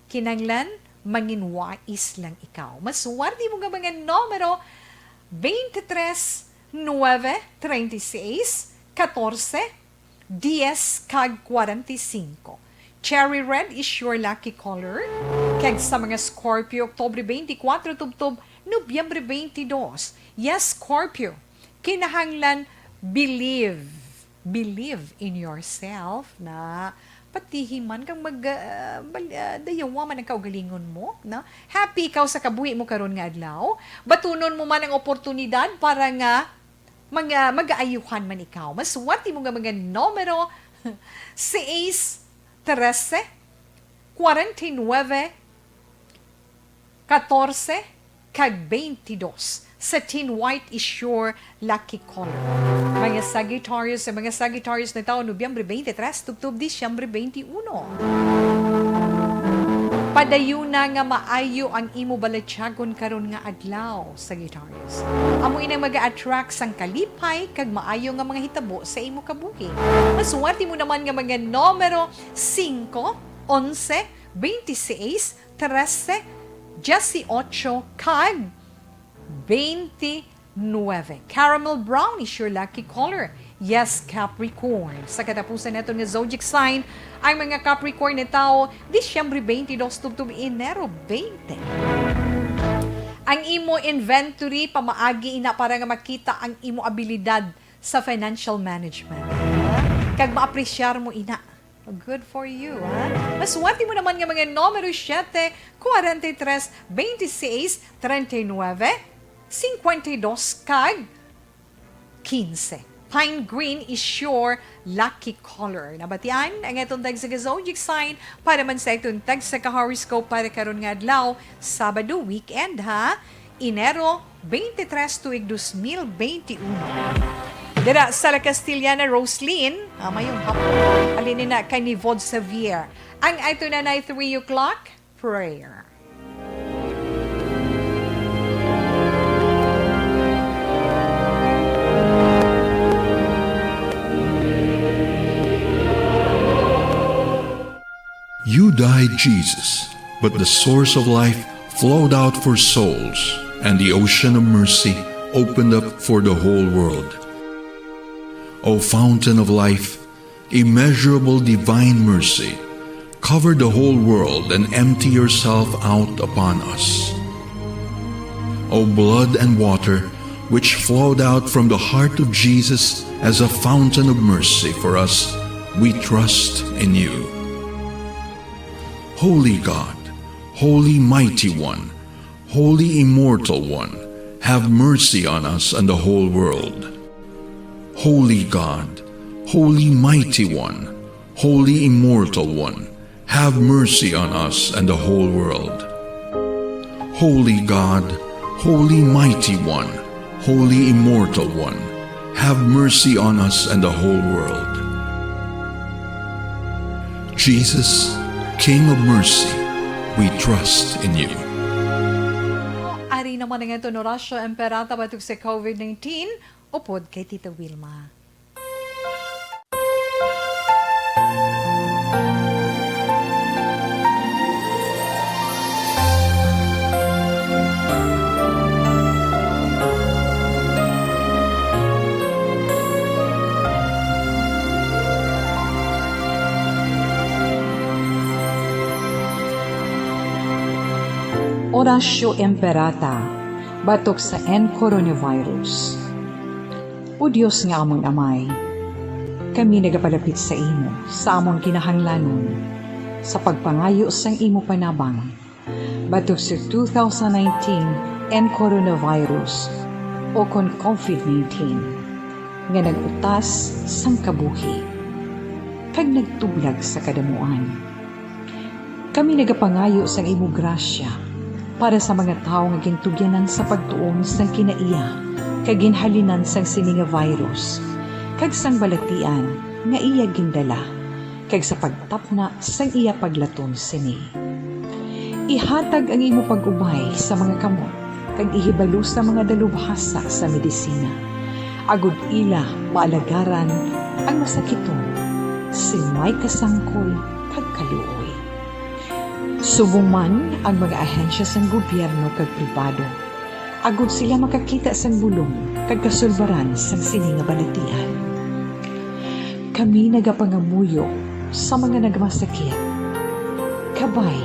Kinanglan, mangin wais lang ikaw. Maswerte mo nga mga numero 23, 9, 36, 14, 10, kag 45. Cherry red is your lucky color. Kag sa mga Scorpio, Oktobre 24, tubtob, Nobyembre 22. Yes, Scorpio, kinahanglan believe in yourself na patihiman kang dayawa man ang kaugalingon mo, na happy ikaw sa kabuhi mo karon nga adlaw, batunon mo man ang oportunidad para nga mag-aayuhan man ikaw. Maswerte mo nga mga numero 6, 13, 49, 14, kag 22. Satin white is your lucky color. Mga Sagittarius na taon, Nobyembre 23, tubtob Disyembre 21. Padayuna nga maayo ang imo balatyagon karon nga adlaw, Sagittarius. Amo inang mag-attract sang kalipay kag maayo nga mga hitabo sa imo kabuhi. Maswerte mo naman nga mga numero 5, 11, 26, 13, 18, kag 29. Caramel brown is your lucky color. Yes, Capricorn. Sa katapusan nato nga zodiac sign, ang mga Capricorn na tao, Disyembre 22, tubtob Enero 20. Ang imo inventory, pamaagi ina para nga makita ang imo abilidad sa financial management. Kag maapresyar mo ina. Good for you, ha? Maswerte mo naman nga mga numero 7, 43, 26, 39, 52, kag 15. Pine green is your lucky color. Nabatian ang itong tag sa zodiac sign para man sa itong tag sa horoscope para karon nga adlaw, Sabado, weekend, ha? Enero 23 tuig 2021. Dira sa La Castillana, Roslyn, mayong hapon, alinin na kay ni Vod Xavier. Ang ito na 3 o'clock, prayer. You died, Jesus, but the source of life flowed out for souls, and the ocean of mercy opened up for the whole world. O fountain of life, immeasurable divine mercy, cover the whole world and empty yourself out upon us. O blood and water, which flowed out from the heart of Jesus as a fountain of mercy for us, we trust in you. Holy God, Holy Mighty One, Holy Immortal One, have mercy on us and the whole world. Holy God, Holy Mighty One, Holy Immortal One, have mercy on us and the whole world. Holy God, Holy Mighty One, Holy Immortal One, have mercy on us and the whole world. Jesus, King of mercy, we trust in you. Ari naman nga ito, Norasyo Emperata batok sa COVID-19, upod kay Tita Wilma. Orasyo Imperata, batok sa coronavirus. O Diyos nga among amay, kami nagapalapit sa imo, sa among kinahanglanon, sa pagpangayo sang imo panabang, batok sa 2019 coronavirus o kon COVID-19, nga nagutas sang kabuhi, kag nagtublag sa kadamuan. Kami nagapangayo sang imo grasya para sa mga tao nga gintugyanan sa pagtuon sang kinaiya kag ginhalinan sang sini nga virus kag sang balatian nga iya gindala kag sa pagtapna sang iya paglaton sini. Ihatag ang imo pag-ubay sa mga kamot kag ihibalo sa mga dalubhasa sa medisina. Agud ila maalagaran ang masakiton si may kasangkol kag kaluoy. Subong man ang mga ahensya sang gobyerno kag pribado, agud sila makakita sang bulong kag kasulbaran sang sini nga balatian. Kami nagapangamuyo sa mga nagmasakit. Kabay,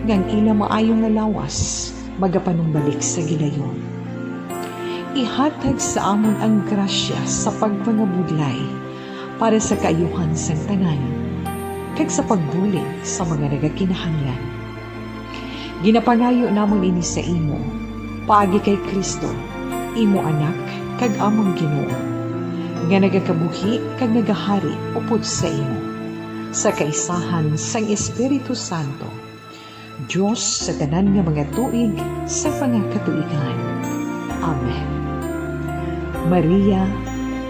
ngang ila maayong nga lawas, magapanumbalik sa gilayon. Ihatag sa amon ang grasya sa pagpangabudlay para sa kaayuhan sang tanan, kag sa pagbulig sa mga nagakinahanglan. Ginapangayo namon ini sa imo, paagi kay Kristo, imo anak, kag among Ginoo, nga nagakabuhi kag nagahari upod sa imo, sa kaisahan sang Espiritu Santo, Diyos sa tanan nga mga tuig sa pangakatuigan. Amen. Maria,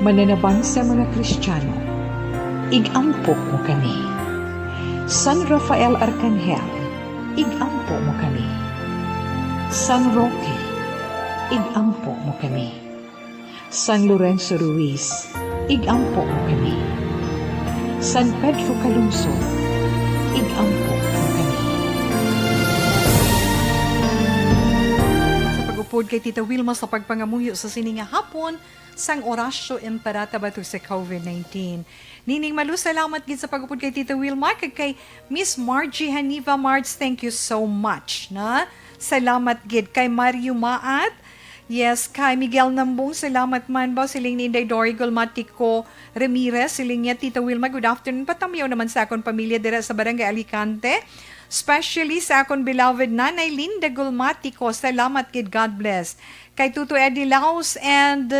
mananabang sa mga Kristiyano, igampok mo kami. San Rafael Arcangel, igampo mo kami. San Roque, igampo mo kami. San Lorenzo Ruiz, igampo mo kami. San Pedro Calungsod, igampo mo kami. Sa pag-upod kay Tita Wilma sa pagpangamuyo sa sininga hapon, sang Orasyo Imperata batok sa COVID-19. Nining Malu, salamat gid sa pag-upod kay Tita Wilma, kag kay Miss Margie Haniva Marts, thank you so much. Na? Salamat gid kay Mario Maat. Yes, kay Miguel Nambong, salamat man ba. Siling ni Inday Dorigol Matico Ramirez, siling niya Tita Wilma, good afternoon. Patamiyaw naman sa akong pamilya dira sa Barangay Alicante. Especially sa akong beloved Nanay Linda Gulmatico, salamat gid, God bless. Kay Tuto Eddie Laos and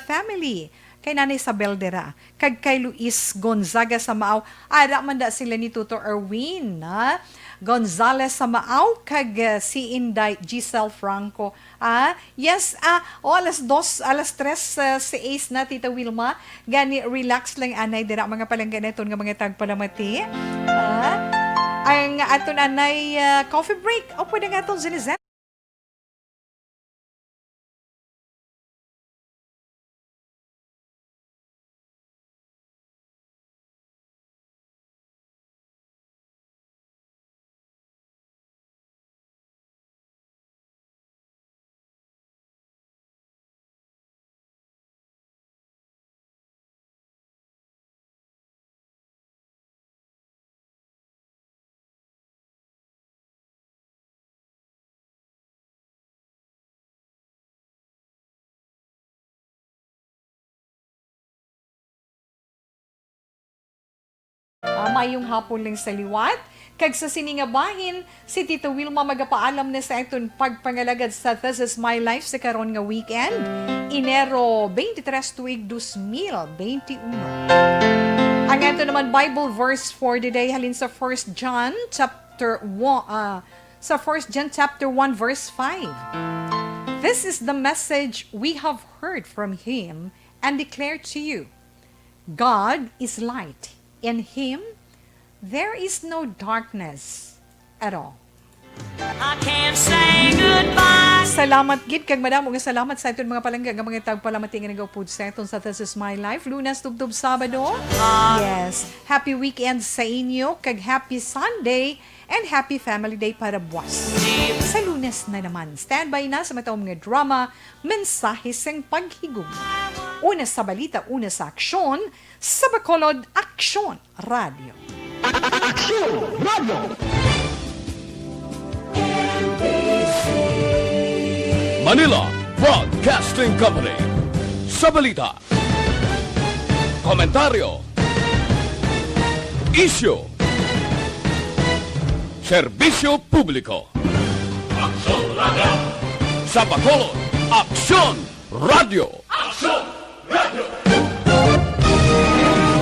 family. Kay Nanay Isabel Dera, kag kay Luis Gonzaga sa Maaw. Ara man da sila ni Tuto Erwin, na Gonzales sa Maaw, kag si Inday Giselle Franco. Yes, alas 3 si Ace na, Tita Wilma. Gani, relax lang anay dira mga palangganeton nga mga tagpalamati. Ang aton anay coffee break. O pwede nga itong zinizet. Mayong hapon lang sa liwat. Kag sa sininga bahin, si Tita Wilma magapaalam na sa aton pagpangalagad sa This Is My Life sa karon nga weekend. Enero 23 tuig 2021. Ang ato naman Bible verse for the day halin sa 1 John chapter 1 sa 1 John chapter 1 verse 5. This is the message we have heard from him and declare to you. God is light. In him there is no darkness at all. I can't say goodbye. Salamat gid kag madamo nga salamat sa aton mga palangga nga mga tagpalamati nga nagaupod sa aton sa This Is My Life Lunes tubtob Sabado. Yes, happy weekend sa inyo kag happy Sunday and happy family day para buwas. Sa Lunes na naman, standby na sa matawag nga drama, mensahe sang paghigugma. Una sa balita, una sa aksyon, sa Bacolod Aksyon Radio. Aksyon Radio! Manila Broadcasting Company. Sa balita, komentaryo, isyu, serbisyo publiko. Sa Bacolod, Aksyon Radio!